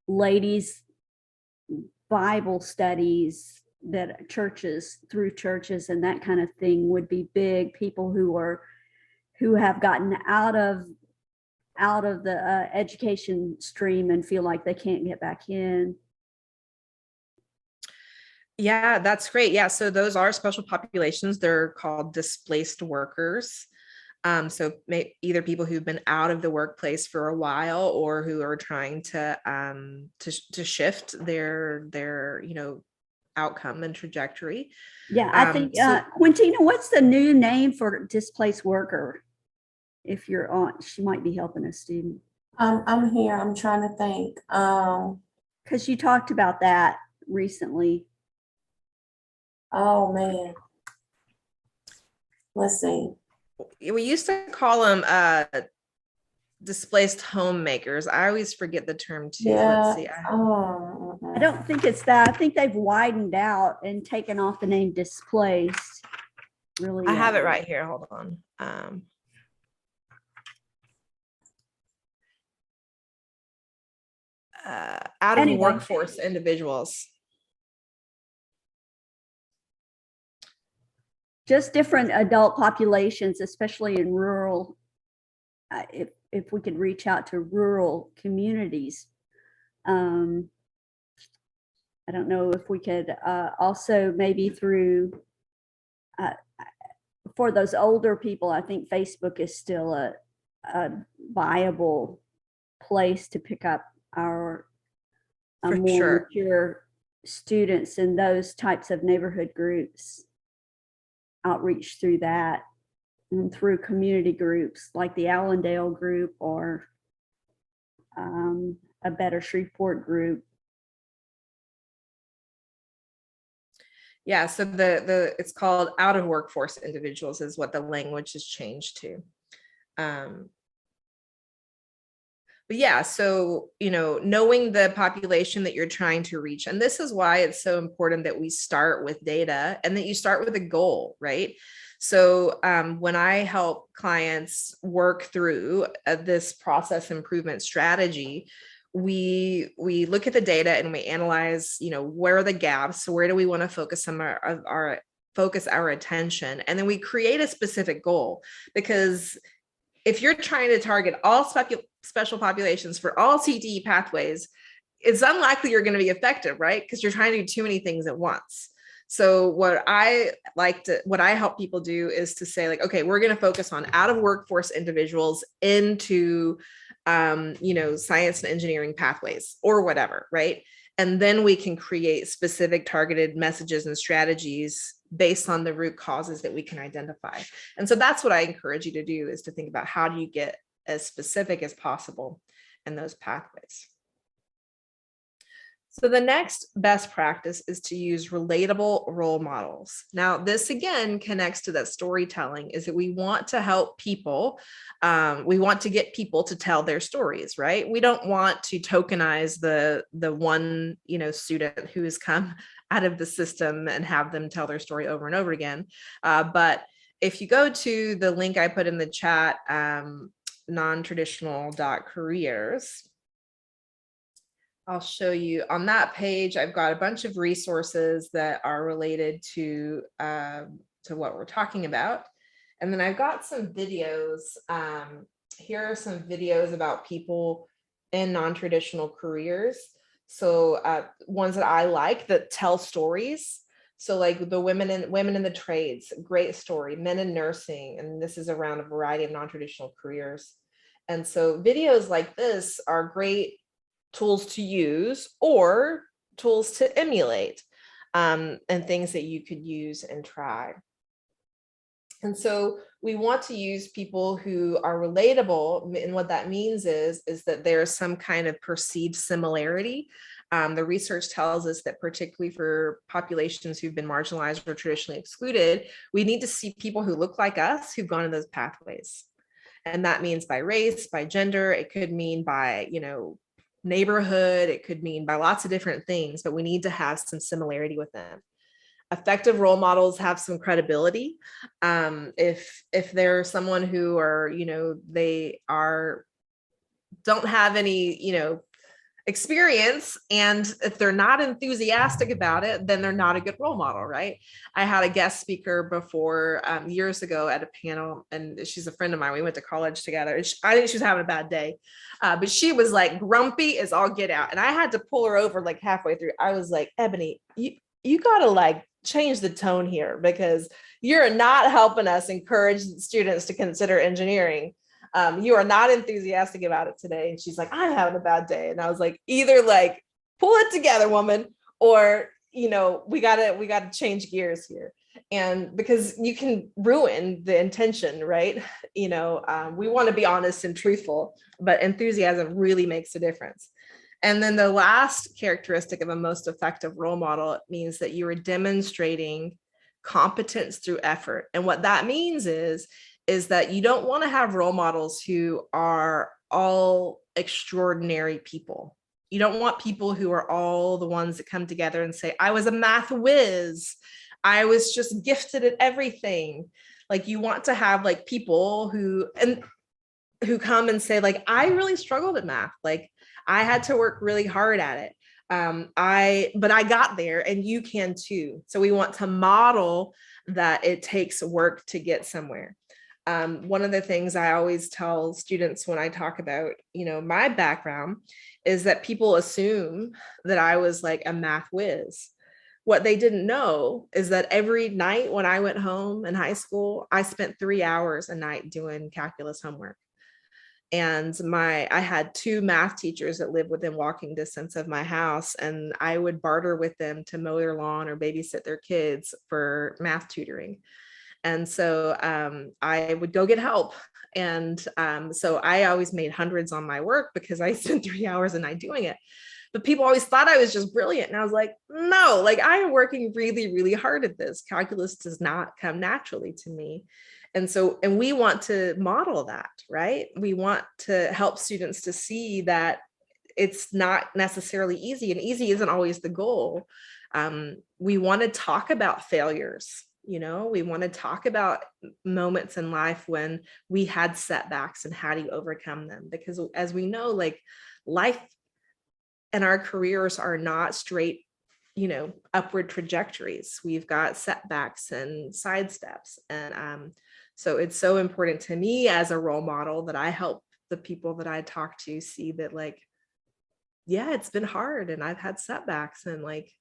ladies' Bible studies that through churches and that kind of thing would be big. People who have gotten out of the education stream and feel like they can't get back in. Yeah, that's great. Yeah, so those are special populations. They're called displaced workers. So either people who've been out of the workplace for a while or who are trying to shift their outcome and trajectory. Yeah, I think Quintina, what's the new name for displaced worker? If you're on, she might be helping a student. I'm here. I'm trying to think. Because you talked about that recently. Oh man. Let's see. We used to call them displaced homemakers. I always forget the term too. Yeah. Let's see. I don't think it's that. I think they've widened out and taken off the name displaced. Really, I have it right here. Hold on. out of Anyway. workforce individuals. Just different adult populations, especially in rural, if we could reach out to rural communities. I don't know if we could also maybe through, for those older people, I think Facebook is still a viable place to pick up our For more sure. mature students in those types of neighborhood groups. Outreach through that and through community groups like the Allendale group or a Better Shreveport group. Yeah, so the it's called out of workforce individuals is what the language has changed to. But yeah, so, knowing the population that you're trying to reach, and this is why it's so important that we start with data and that you start with a goal, right? So when I help clients work through this process improvement strategy, we look at the data and we analyze, where are the gaps? So where do we want to focus our attention? And then we create a specific goal, because if you're trying to target all special populations for all CTE pathways, it's unlikely you're going to be effective, right? Because you're trying to do too many things at once. So what I help people do is to say, like, okay, we're going to focus on out of workforce individuals into, science and engineering pathways or whatever, right? And then we can create specific targeted messages and strategies based on the root causes that we can identify. And so that's what I encourage you to do, is to think about how do you get as specific as possible in those pathways. So the next best practice is to use relatable role models. Now, this again connects to that storytelling, is that we want to help people. We want to get people to tell their stories, right? We don't want to tokenize the one, student who has come out of the system and have them tell their story over and over again. But if you go to the link I put in the chat, nontraditional.careers, I'll show you on that page. I've got a bunch of resources that are related to what we're talking about. And then I've got some videos. Here are some videos about people in non-traditional careers. So ones that I like that tell stories. So like the women in the trades, great story, men in nursing. And this is around a variety of non-traditional careers. And so videos like this are great tools to use or tools to emulate, and things that you could use and try. And so we want to use people who are relatable. And what that means is that there's some kind of perceived similarity. The research tells us that particularly for populations who've been marginalized or traditionally excluded, we need to see people who look like us who've gone in those pathways. And that means by race, by gender, it could mean by, neighborhood, it could mean by lots of different things, but we need to have some similarity with them. Effective role models have some credibility. If they're someone who are, don't have any, experience, and if they're not enthusiastic about it, then they're not a good role model, right? I had a guest speaker before years ago at a panel, and she's a friend of mine. We went to college together. I think she was having a bad day, but she was like grumpy as all get out, and I had to pull her over like halfway through. I was like, Ebony, you gotta like change the tone here, because you're not helping us encourage students to consider engineering. You are not enthusiastic about it today. And she's like, I'm having a bad day. And I was like, either like pull it together, woman, or, we gotta change gears here. And because you can ruin the intention, right? We want to be honest and truthful, but enthusiasm really makes a difference. And then the last characteristic of a most effective role model means that you are demonstrating competence through effort. And what that means is that you don't want to have role models who are all extraordinary people. You don't want people who are all the ones that come together and say, I was a math whiz. I was just gifted at everything. Like you want to have like people who come and say like, I really struggled at math. Like I had to work really hard at it. But I got there and you can too. So we want to model that it takes work to get somewhere. One of the things I always tell students when I talk about, my background is that people assume that I was like a math whiz. What they didn't know is that every night when I went home in high school, I spent 3 hours a night doing calculus homework. And I had 2 math teachers that lived within walking distance of my house, and I would barter with them to mow their lawn or babysit their kids for math tutoring. And so I would go get help. And so I always made hundreds on my work because I spent 3 hours a night doing it. But people always thought I was just brilliant. And I was like, no, like I am working really, really hard at this. Calculus does not come naturally to me. And we want to model that, right? We want to help students to see that it's not necessarily easy, and easy isn't always the goal. We want to talk about failures. We want to talk about moments in life when we had setbacks and how do you overcome them? Because as we know, like life and our careers are not straight, upward trajectories. We've got setbacks and sidesteps. And so it's so important to me as a role model that I help the people that I talk to see that like, yeah, it's been hard and I've had setbacks and like,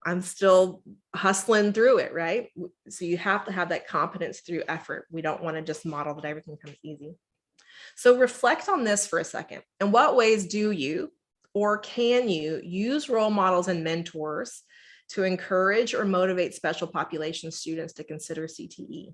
I'm still hustling through it, right? So you have to have that competence through effort. We don't want to just model that everything comes easy. So reflect on this for a second. In what ways do you or can you use role models and mentors to encourage or motivate special population students to consider CTE?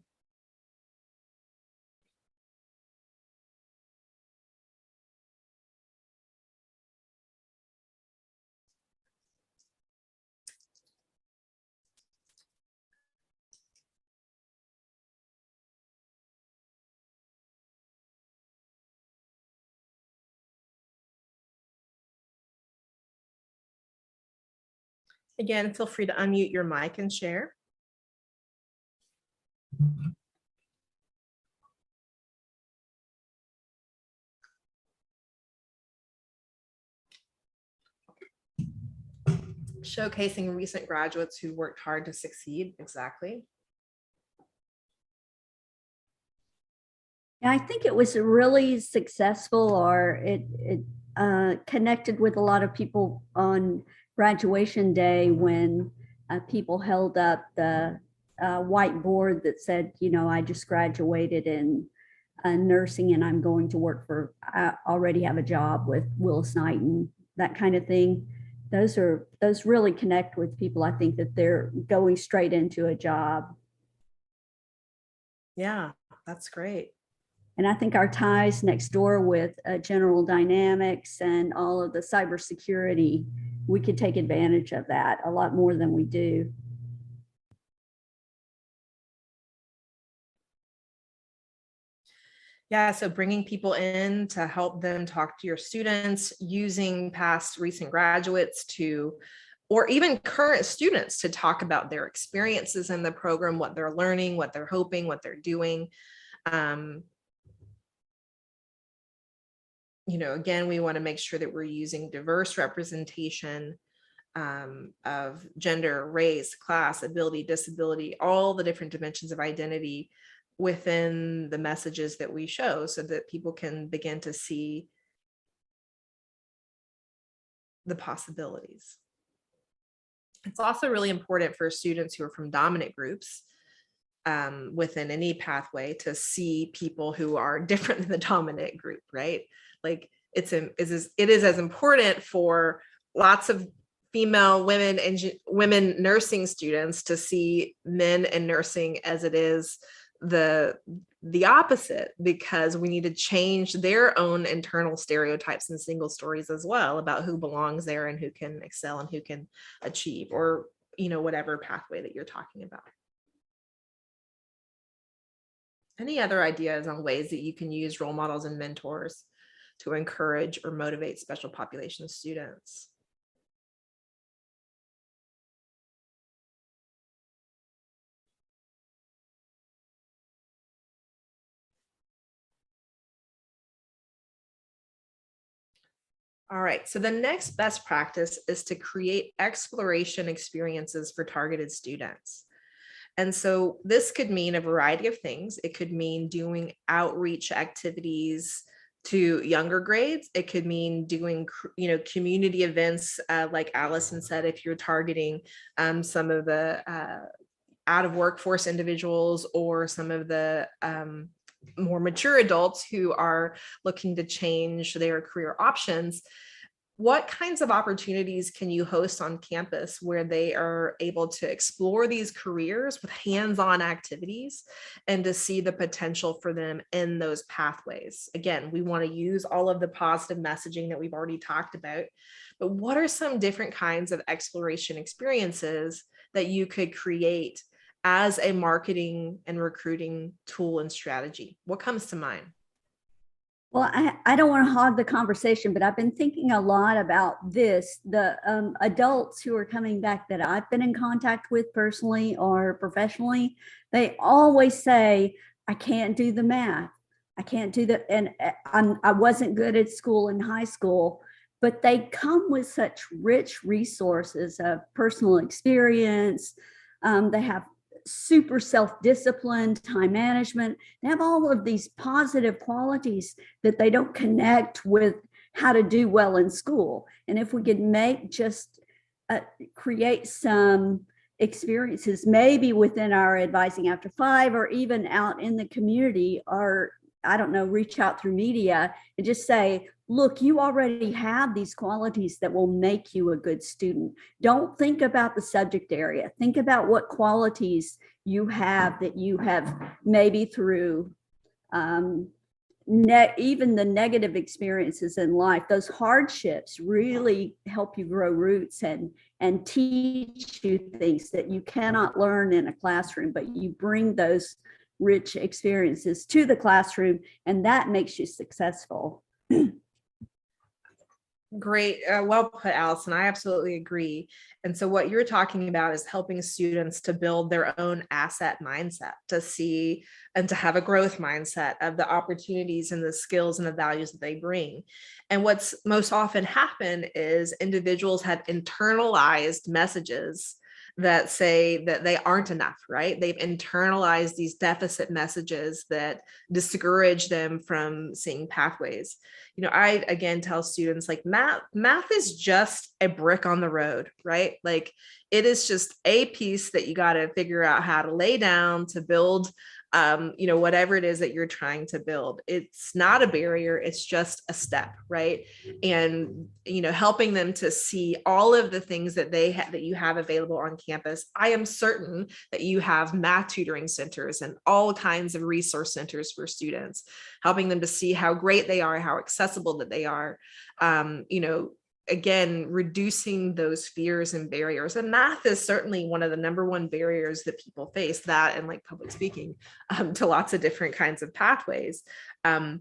Again, feel free to unmute your mic and share. Showcasing recent graduates who worked hard to succeed. Exactly. I think it was really successful, or it connected with a lot of people on graduation day when people held up the whiteboard that said, I just graduated in nursing and I'm going to work I already have a job with Willis Knighton, that kind of thing. Those really connect with people. I think that they're going straight into a job. Yeah, that's great. And I think our ties next door with General Dynamics and all of the cybersecurity, we could take advantage of that a lot more than we do. Yeah, so bringing people in to help them talk to your students, using past recent graduates or even current students to talk about their experiences in the program, what they're learning, what they're hoping, what they're doing. Again, we want to make sure that we're using diverse representation of gender, race, class, ability, disability, all the different dimensions of identity within the messages that we show so that people can begin to see the possibilities. It's also really important for students who are from dominant groups within any pathway to see people who are different than the dominant group, right? Like it is as important for lots of female women nursing students to see men in nursing as it is the opposite, because we need to change their own internal stereotypes and single stories as well about who belongs there and who can excel and who can achieve, or whatever pathway that you're talking about. Any other ideas on ways that you can use role models and mentors to encourage or motivate special population students? All right, so the next best practice is to create exploration experiences for targeted students. And so this could mean a variety of things. It could mean doing outreach activities to younger grades. It could mean doing, community events, like Allison said, if you're targeting some of the out of workforce individuals or some of the more mature adults who are looking to change their career options. What kinds of opportunities can you host on campus where they are able to explore these careers with hands-on activities and to see the potential for them in those pathways? Again, we want to use all of the positive messaging that we've already talked about, but what are some different kinds of exploration experiences that you could create as a marketing and recruiting tool and strategy? What comes to mind? Well, I don't want to hog the conversation, but I've been thinking a lot about this. The adults who are coming back that I've been in contact with personally or professionally, they always say, I can't do the math. I can't do that. And I wasn't good at school in high school, but they come with such rich resources of personal experience. They have super self-discipline, time management. They have all of these positive qualities that they don't connect with how to do well in school. And if we could create some experiences, maybe within our Advising After 5 or even out in the community, or I don't know, reach out through media and just say, look, you already have these qualities that will make you a good student. Don't think about the subject area. Think about what qualities you have that you have maybe through even the negative experiences in life. Those hardships really help you grow roots and teach you things that you cannot learn in a classroom, but you bring those rich experiences to the classroom, and that makes you successful. Great. Well put, Allison. I absolutely agree. And so what you're talking about is helping students to build their own asset mindset, to see and to have a growth mindset of the opportunities and the skills and the values that they bring. And what's most often happen is individuals have internalized messages that say that they aren't enough, right? They've internalized these deficit messages that discourage them from seeing pathways. I again tell students, like, math is just a brick on the road, right? Like, it is just a piece that you got to figure out how to lay down to build whatever it is that you're trying to build. It's not a barrier, it's just a step, right? And helping them to see all of the things that that you have available on campus. I am certain that you have math tutoring centers and all kinds of resource centers for students, helping them to see how great they are, how accessible that they are. Again, reducing those fears and barriers. And math is certainly one of the number one barriers that people face, that and like public speaking, to lots of different kinds of pathways. And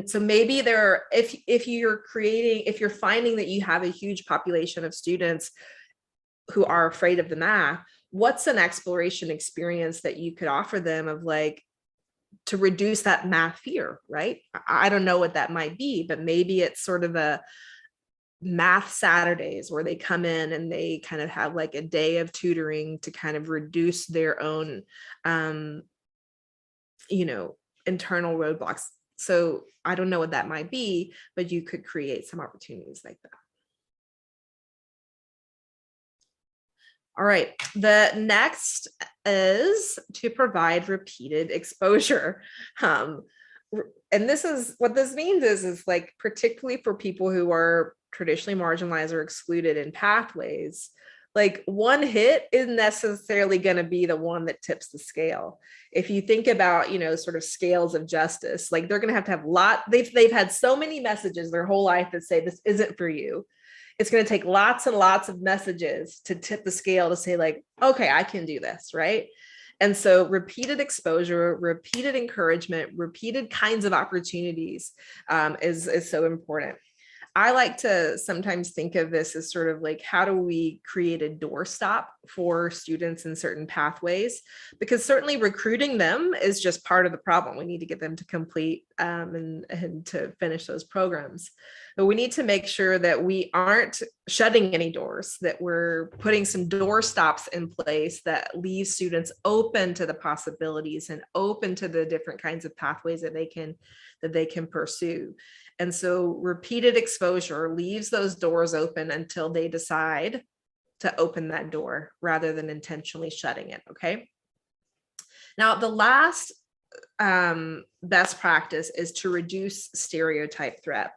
so maybe if you're finding that you have a huge population of students who are afraid of the math, what's an exploration experience that you could offer them of, like, to reduce that math fear, right? I don't know what that might be, but maybe it's sort of a math Saturdays where they come in and they kind of have like a day of tutoring to kind of reduce their own, internal roadblocks. So I don't know what that might be, but you could create some opportunities like that. All right, the next is to provide repeated exposure. And this is what this means is like, particularly for people who are traditionally marginalized or excluded in pathways, like, one hit isn't necessarily going to be the one that tips the scale. If you think about, sort of scales of justice, like, they're going to have they've had so many messages their whole life that say this isn't for you. It's going to take lots and lots of messages to tip the scale to say, like, okay, I can do this, right? And so repeated exposure, repeated encouragement, repeated kinds of opportunities is so important. I like to sometimes think of this as sort of like, how do we create a doorstop for students in certain pathways? Because certainly recruiting them is just part of the problem. We need to get them to complete and to finish those programs. but we need to make sure that we aren't shutting any doors, that we're putting some door stops in place that leave students open to the possibilities and open to the different kinds of pathways that they can pursue. And so repeated exposure leaves those doors open until they decide to open that door rather than intentionally shutting it. Okay. Now, the last best practice is to reduce stereotype threat.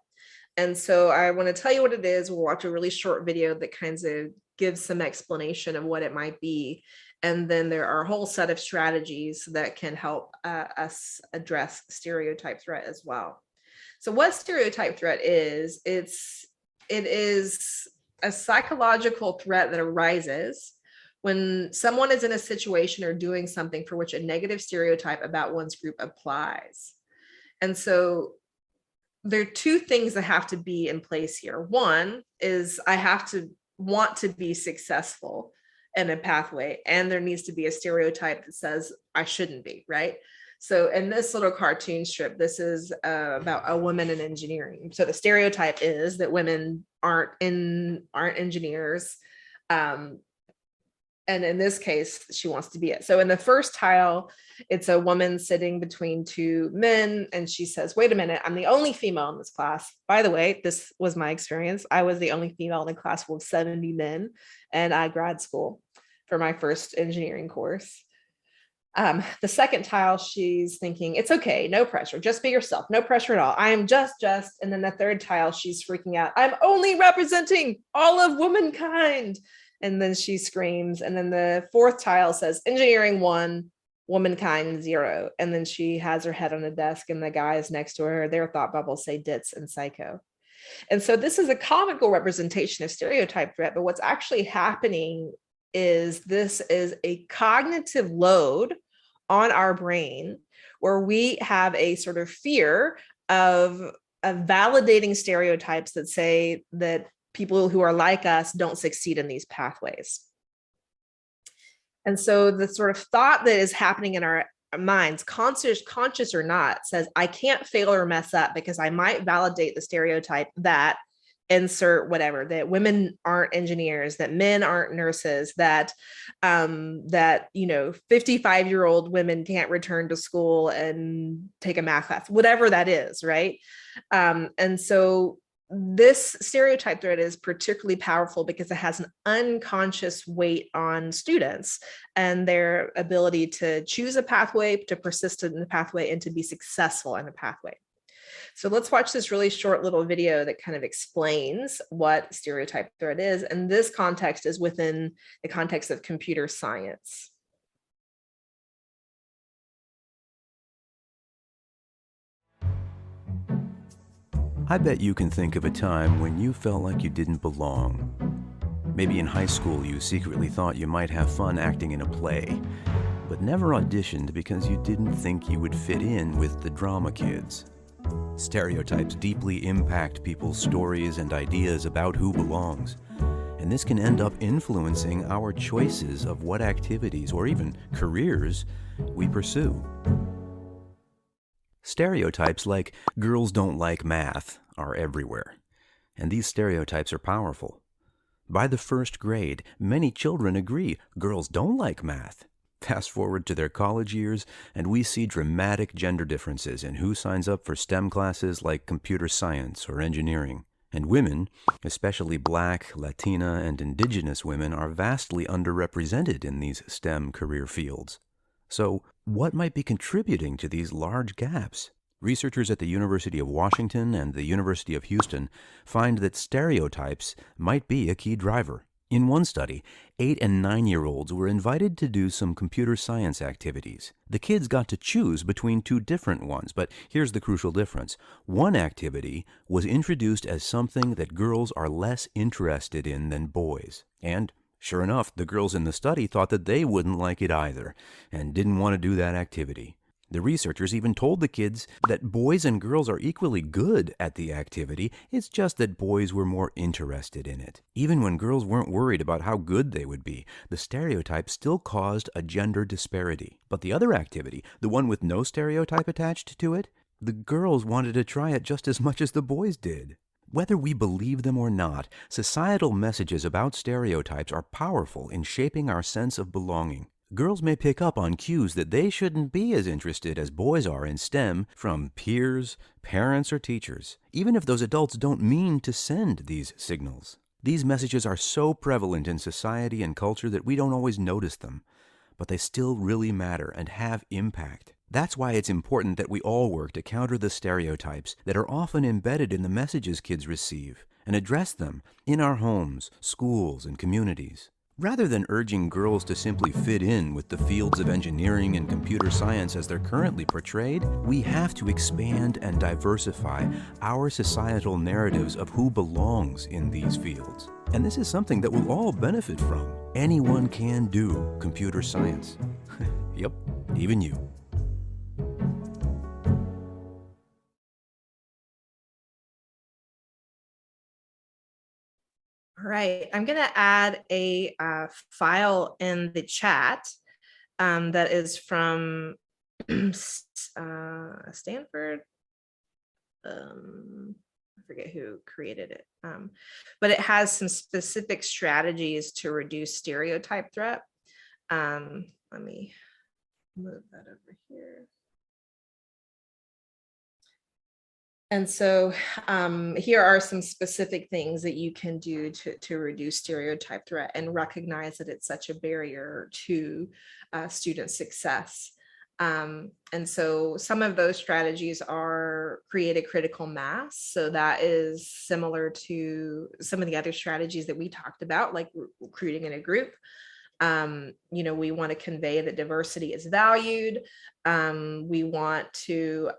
And so I want to tell you what it is. We'll watch a really short video that kind of gives some explanation of what it might be. And then there are a whole set of strategies that can help us address stereotype threat as well. So what stereotype threat is, it is a psychological threat that arises when someone is in a situation or doing something for which a negative stereotype about one's group applies. And so there are two things that have to be in place here. One is I have to want to be successful in a pathway, and there needs to be a stereotype that says I shouldn't be, right? So in this little cartoon strip, this is about a woman in engineering. So the stereotype is that women aren't engineers. And in this case, she wants to be it. So in the first tile, it's a woman sitting between two men, and she says, wait a minute, I'm the only female in this class. By the way, this was my experience. I was the only female in a class full of 70 men, and I grad school for my first engineering course. The second tile, she's thinking, it's okay, no pressure, just be yourself, no pressure at all. I am just. And then the third tile, she's freaking out. I'm only representing all of womankind. And then she screams. And then the fourth tile says engineering 1, womankind 0. And then she has her head on a desk, and the guys next to her, their thought bubbles say ditz and psycho. And so this is a comical representation of stereotype threat, but what's actually happening is this is a cognitive load on our brain where we have a sort of fear of validating stereotypes that say that people who are like us don't succeed in these pathways. And so the sort of thought that is happening in our minds, conscious or not, says, I can't fail or mess up because I might validate the stereotype that insert whatever, that women aren't engineers, that men aren't nurses, that 55-year-old women can't return to school and take a math class, whatever that is, right? And so this stereotype threat is particularly powerful because it has an unconscious weight on students and their ability to choose a pathway, to persist in the pathway, and to be successful in a pathway. So let's watch this really short little video that kind of explains what stereotype threat is. And this context is within the context of computer science. I bet you can think of a time when you felt like you didn't belong. Maybe in high school you secretly thought you might have fun acting in a play, but never auditioned because you didn't think you would fit in with the drama kids. Stereotypes deeply impact people's stories and ideas about who belongs, and this can end up influencing our choices of what activities or even careers we pursue. Stereotypes like girls don't like math are everywhere, and these stereotypes are powerful. By the first grade, many children agree girls don't like math. Fast forward to their college years, and we see dramatic gender differences in who signs up for STEM classes like computer science or engineering. And women, especially Black, Latina, and Indigenous women, are vastly underrepresented in these STEM career fields. So, what might be contributing to these large gaps? Researchers at the University of Washington and the University of Houston find that stereotypes might be a key driver. In one study, 8 and 9-year-olds were invited to do some computer science activities. The kids got to choose between 2 different ones, but here's the crucial difference. One activity was introduced as something that girls are less interested in than boys. And sure enough, the girls in the study thought that they wouldn't like it either, and didn't want to do that activity. The researchers even told the kids that boys and girls are equally good at the activity, it's just that boys were more interested in it. Even when girls weren't worried about how good they would be, the stereotype still caused a gender disparity. But the other activity, the one with no stereotype attached to it, the girls wanted to try it just as much as the boys did. Whether we believe them or not, societal messages about stereotypes are powerful in shaping our sense of belonging. Girls may pick up on cues that they shouldn't be as interested as boys are in STEM from peers, parents, or teachers, even if those adults don't mean to send these signals. These messages are so prevalent in society and culture that we don't always notice them, but they still really matter and have impact. That's why it's important that we all work to counter the stereotypes that are often embedded in the messages kids receive and address them in our homes, schools, and communities. Rather than urging girls to simply fit in with the fields of engineering and computer science as they're currently portrayed, we have to expand and diversify our societal narratives of who belongs in these fields. And this is something that we'll all benefit from. Anyone can do computer science. Yep, even you. All right, I'm going to add a file in the chat that is from Stanford. I forget who created it, but it has some specific strategies to reduce stereotype threat. Let me move that over here. And so here are some specific things that you can do to reduce stereotype threat and recognize that it's such a barrier to student success. And so some of those strategies are create a critical mass. So that is similar to some of the other strategies that we talked about, like recruiting in a group. We want to convey that diversity is valued. We want to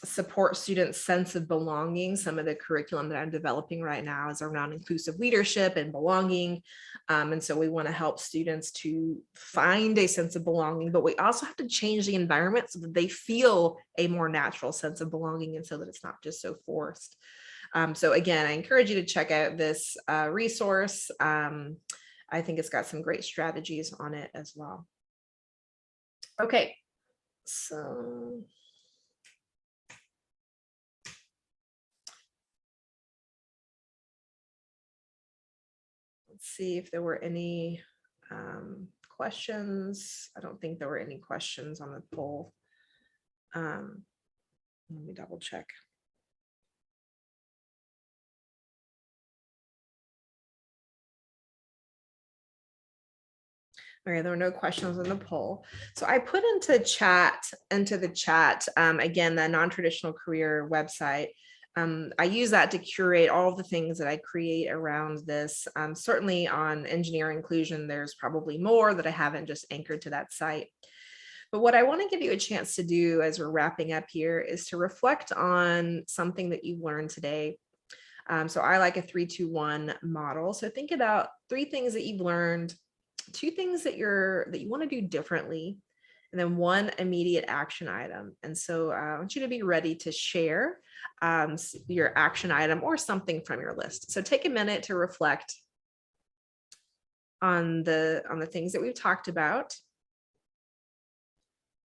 support students' sense of belonging. Some of the curriculum that I'm developing right now is around inclusive leadership and belonging. And so we want to help students to find a sense of belonging, but we also have to change the environment so that they feel a more natural sense of belonging and so that it's not just so forced. So again, I encourage you to check out this resource. I think it's got some great strategies on it as well. Okay, so let's see if there were any questions. I don't think there were any questions on the poll. Let me double check. Okay, there were no questions on the poll. So I put into the chat, again, the non-traditional career website. I use that to curate all of the things that I create around this. Certainly on engineering inclusion, there's probably more that I haven't just anchored to that site. But what I want to give you a chance to do as we're wrapping up here is to reflect on something that you've learned today. So I like a 3-2-1 model. So think about 3 things that you've learned, 2 things that you want to do differently, and then 1 immediate action item. And so I want you to be ready to share your action item or something from your list. So take a minute to reflect on the things that we've talked about,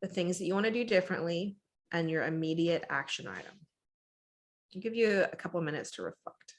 the things that you want to do differently, and your immediate action item. I'll give you a couple of minutes to reflect.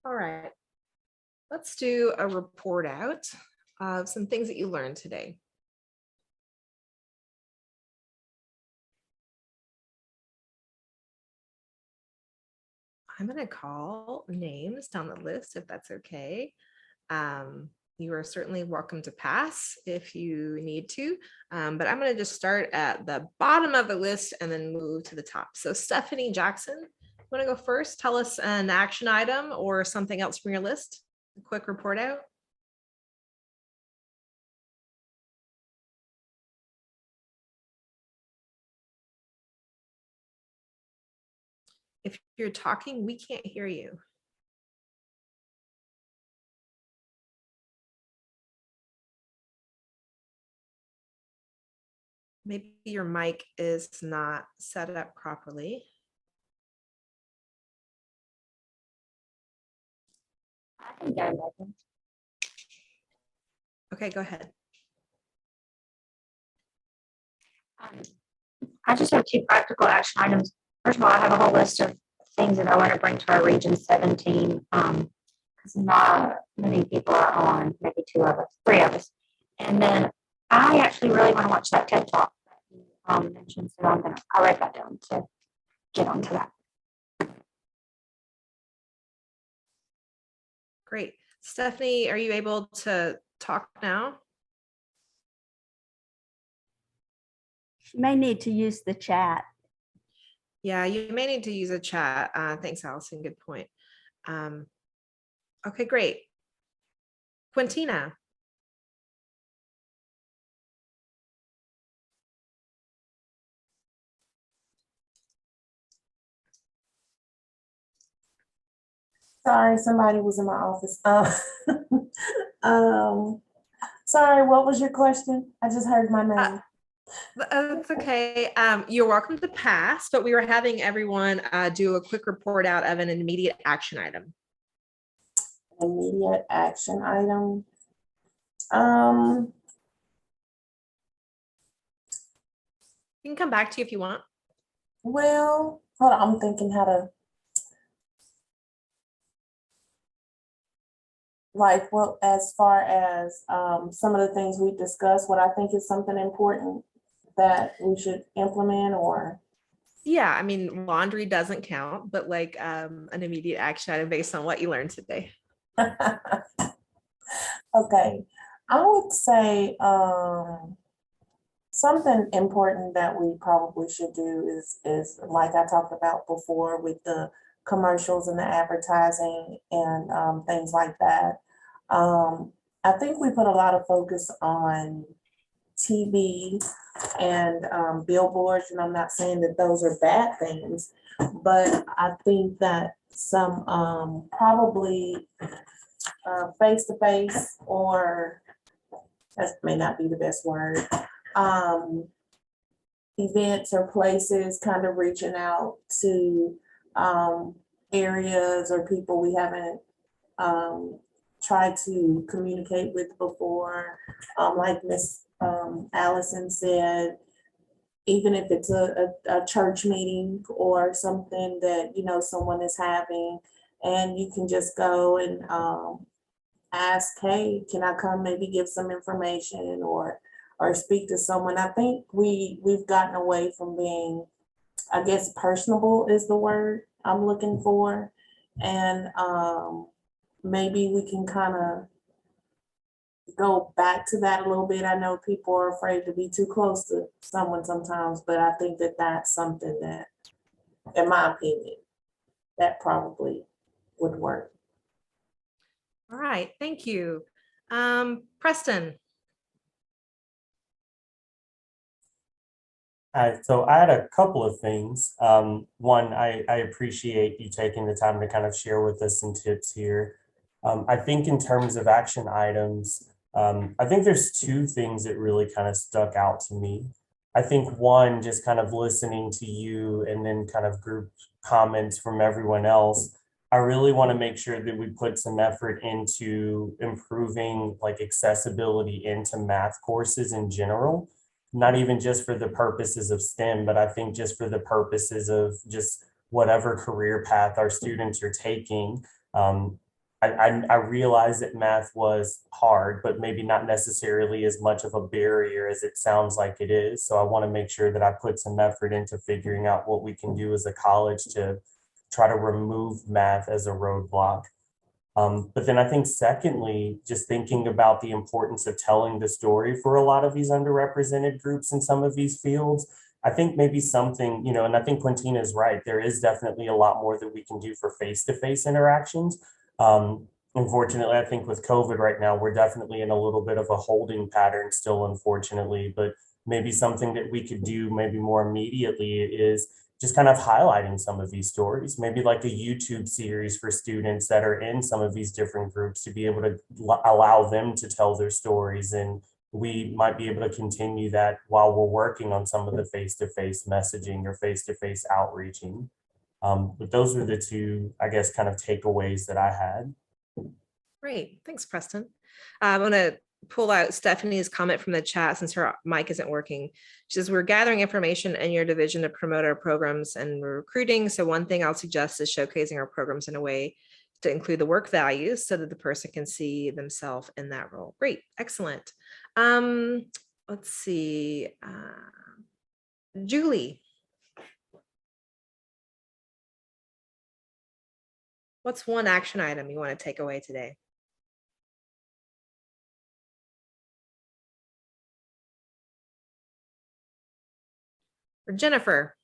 All right, let's do a report out of some things that you learned today. I'm going to call names down the list if that's okay. You are certainly welcome to pass if you need to, but I'm going to just start at the bottom of the list and then move to the top. So Stephanie Jackson, you want to go first? Tell us an action item or something else from your list. A quick report out. If you're talking, we can't hear you. Maybe your mic is not set up properly. I can go back. Okay, go ahead. I just have 2 practical action items. First of all, I have a whole list of things that I want to bring to our Region 17, because not many people are on, maybe 2 of us, 3 of us. And then I actually really want to watch that TED Talk that you mentioned, so I'll write that down to get onto that. Great. Stephanie, are you able to talk now? You may need to use the chat. Yeah, you may need to use a chat. Thanks, Allison. Good point. Okay, great. Quintina. Sorry, somebody was in my office. Sorry, what was your question? I just heard my name. That's okay. You're welcome to pass, but we were having everyone do a quick report out of an immediate action item. Immediate action item. You can come back to you if you want. Well, hold on, I'm thinking how to. Like, well, as far as some of the things we discussed, what I think is something important that we should implement, or Yeah, I mean, laundry doesn't count, but like an immediate action item based on what you learned today. okay, I would say something important that we probably should do is like I talked about before with the commercials and the advertising and things like that. I think we put a lot of focus on TV and billboards, and I'm not saying that those are bad things, but I think that some probably face-to-face, or that may not be the best word, events or places, kind of reaching out to areas or people we haven't tried to communicate with before. Like Miss Allison said, even if it's a church meeting or something that, you know, someone is having, and you can just go and ask, hey, can I come maybe give some information or speak to someone. I think we've gotten away from being, I guess, personable is the word I'm looking for. And maybe we can kind of go back to that a little bit. I know people are afraid to be too close to someone sometimes, but I think that that's something that, in my opinion, that probably would work. All right, thank you. Preston. So I had a couple of things. One, I appreciate you taking the time to kind of share with us some tips here. I think in terms of action items, I think there's 2 things that really kind of stuck out to me. I think one, just kind of listening to you and then kind of group comments from everyone else, I really want to make sure that we put some effort into improving like accessibility into math courses in general. Not even just for the purposes of STEM, but I think just for the purposes of just whatever career path our students are taking. I realized that math was hard, but maybe not necessarily as much of a barrier as it sounds like it is. So I want to make sure that I put some effort into figuring out what we can do as a college to try to remove math as a roadblock. But then I think secondly, just thinking about the importance of telling the story for a lot of these underrepresented groups in some of these fields. I think maybe something, and I think Quintina is right. There is definitely a lot more that we can do for face-to-face interactions. Unfortunately, I think with COVID right now, we're definitely in a little bit of a holding pattern still, unfortunately, but maybe something that we could do maybe more immediately is just kind of highlighting some of these stories, maybe like a YouTube series for students that are in some of these different groups to be able to allow them to tell their stories. And we might be able to continue that while we're working on some of the face-to-face messaging or face-to-face outreaching. But those are the two, I guess, kind of takeaways that I had. Great. Thanks, Preston. I'm going to pull out Stephanie's comment from the chat since her mic isn't working. She says, we're gathering information in your division to promote our programs and recruiting. So one thing I'll suggest is showcasing our programs in a way to include the work values so that the person can see themselves in that role. Great. Excellent. Let's see. Julie. What's one action item you want to take away today? Or Jennifer?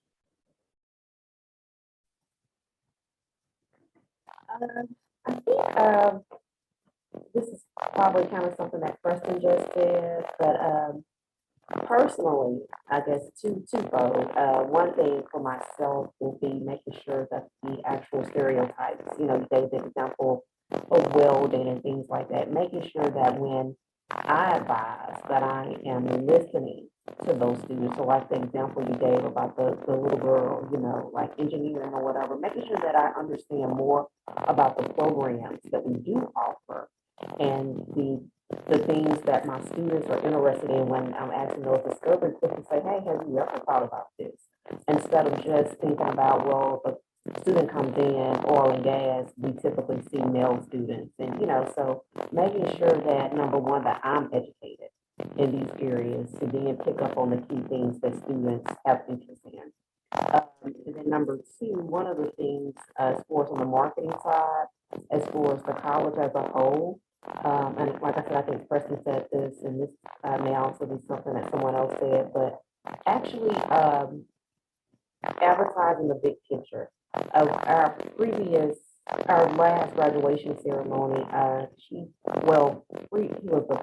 I think this is probably kind of something that Preston just said, but personally, I guess twofold. One thing for myself would be making sure that the actual stereotypes, you gave the example of welding and things like that, making sure that when I advise that I am listening to those students. So like the example you gave about the little girl, like engineering or whatever, making sure that I understand more about the programs that we do offer and the things that my students are interested in when I'm asking those discovery questions, say, hey, have you ever thought about this? Instead of just thinking about, well, the student comes in, oil and gas, we typically see male students. And, so making sure that, number one, that I'm educated in these areas to then pick up on the key things that students have interest in. And then number two, one of the things as far as on the marketing side, as far as the college as a whole, and like I said, I think Preston said this, and this may also be something that someone else said, but actually advertising the big picture of our last graduation ceremony. He was the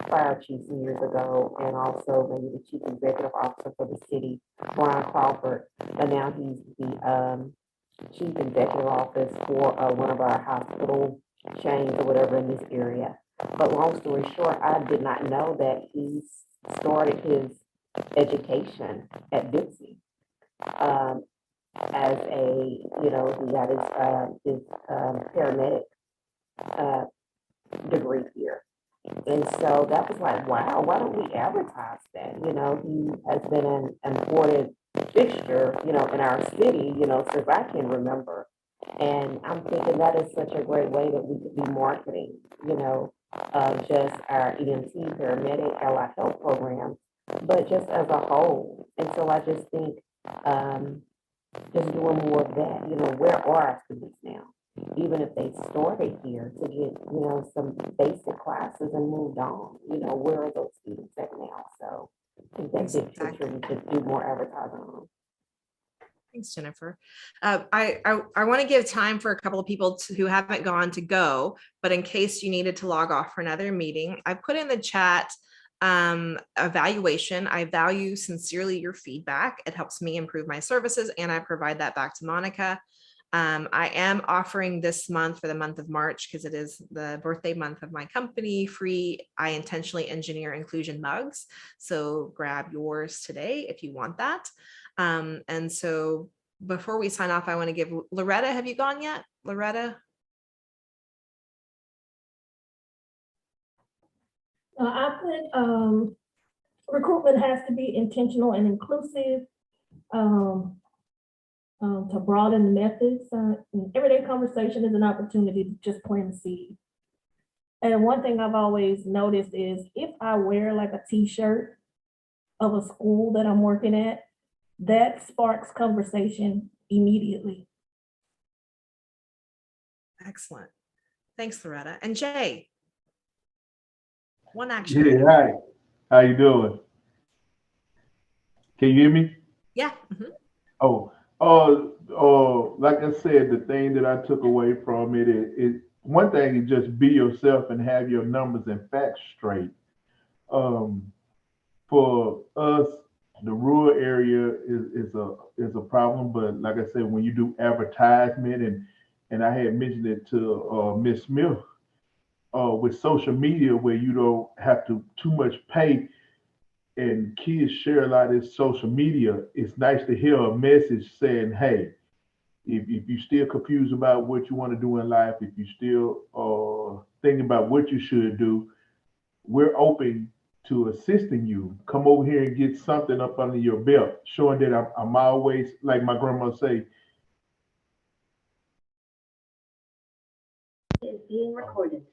fire chief some years ago, and also maybe the chief executive officer for the city, Brian Crawford, and now he's the chief executive office for one of our hospital chains or whatever in this area. But long story short, I did not know that he started his education at VIPCA as a, he got his paramedic degree here. And so that was like, wow, why don't we advertise that? He has been an important fixture, in our city, since I can remember. And I'm thinking that is such a great way that we could be marketing, just our EMT, paramedic, allied health programs, but just as a whole. And so I just think just doing more of that, where are our students now? Even if they started here to get, some basic classes and moved on, where are those students at now? So I think that big picture we could do more advertising on. Thanks, Jennifer. I want to give time for a couple of people who haven't gone to go, but in case you needed to log off for another meeting, I put in the chat evaluation. I value sincerely your feedback. It helps me improve my services, and I provide that back to Monica. I am offering this month, for the month of March, because it is the birthday month of my company, free I intentionally engineer inclusion mugs. So grab yours today if you want that. And so before we sign off, I want to give Loretta, have you gone yet? Loretta? I put recruitment has to be intentional and inclusive. to broaden the methods. Everyday conversation is an opportunity to just plant a seed. And one thing I've always noticed is if I wear like a t-shirt of a school that I'm working at, that sparks conversation immediately. Excellent. Thanks, Loretta. And Jay, one action. Yeah, hi. How you doing? Can you hear me? Yeah. Like I said, the thing that I took away from it is one thing is just be yourself and have your numbers and facts straight. For us, the rural area is a problem, but like I said, when you do advertisement and I had mentioned it to Miss Smith, with social media where you don't have to too much pay and kids share a lot of this social media, it's nice to hear a message saying, hey, if you're still confused about what you want to do in life, if you still thinking about what you should do, we're open to assisting you. Come over here and get something up under your belt, showing that I'm always, like my grandma say, Is being recorded.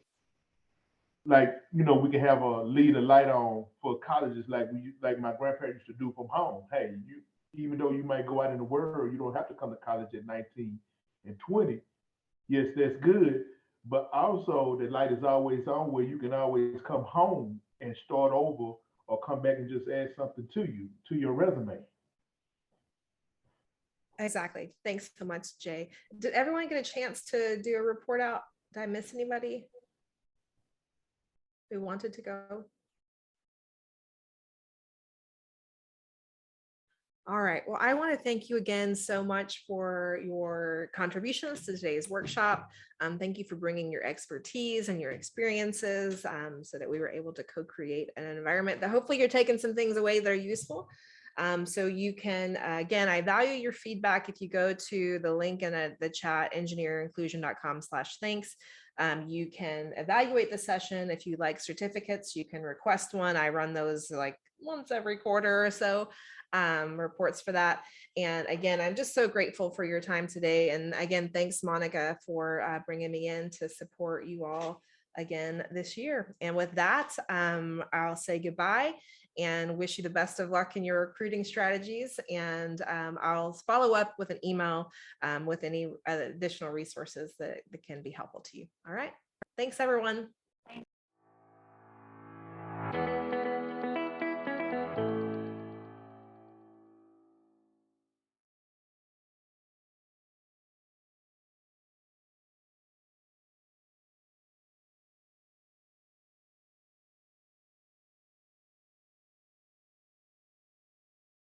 like, we can have a lead a light on for colleges like my grandparents used to do from home. Hey, even though you might go out in the world, you don't have to come to college at 19 and 20. Yes, that's good. But also the light is always on where you can always come home and start over or come back and just add something to your resume. Exactly. Thanks so much, Jay. Did everyone get a chance to do a report out? Did I miss anybody who wanted to go? All right. Well, I want to thank you again so much for your contributions to today's workshop. Thank you for bringing your expertise and your experiences so that we were able to co-create an environment that hopefully you're taking some things away that are useful. So you can, again, I value your feedback. If you go to the link in the chat, engineerinclusion.com/thanks, you can evaluate the session. If you like certificates, you can request one. I run those like once every quarter or so. Reports for that. And again, I'm just so grateful for your time today. And again, thanks, Monica, for bringing me in to support you all again this year. And with that, I'll say goodbye and wish you the best of luck in your recruiting strategies. And I'll follow up with an email with any additional resources that can be helpful to you. All right. Thanks, everyone.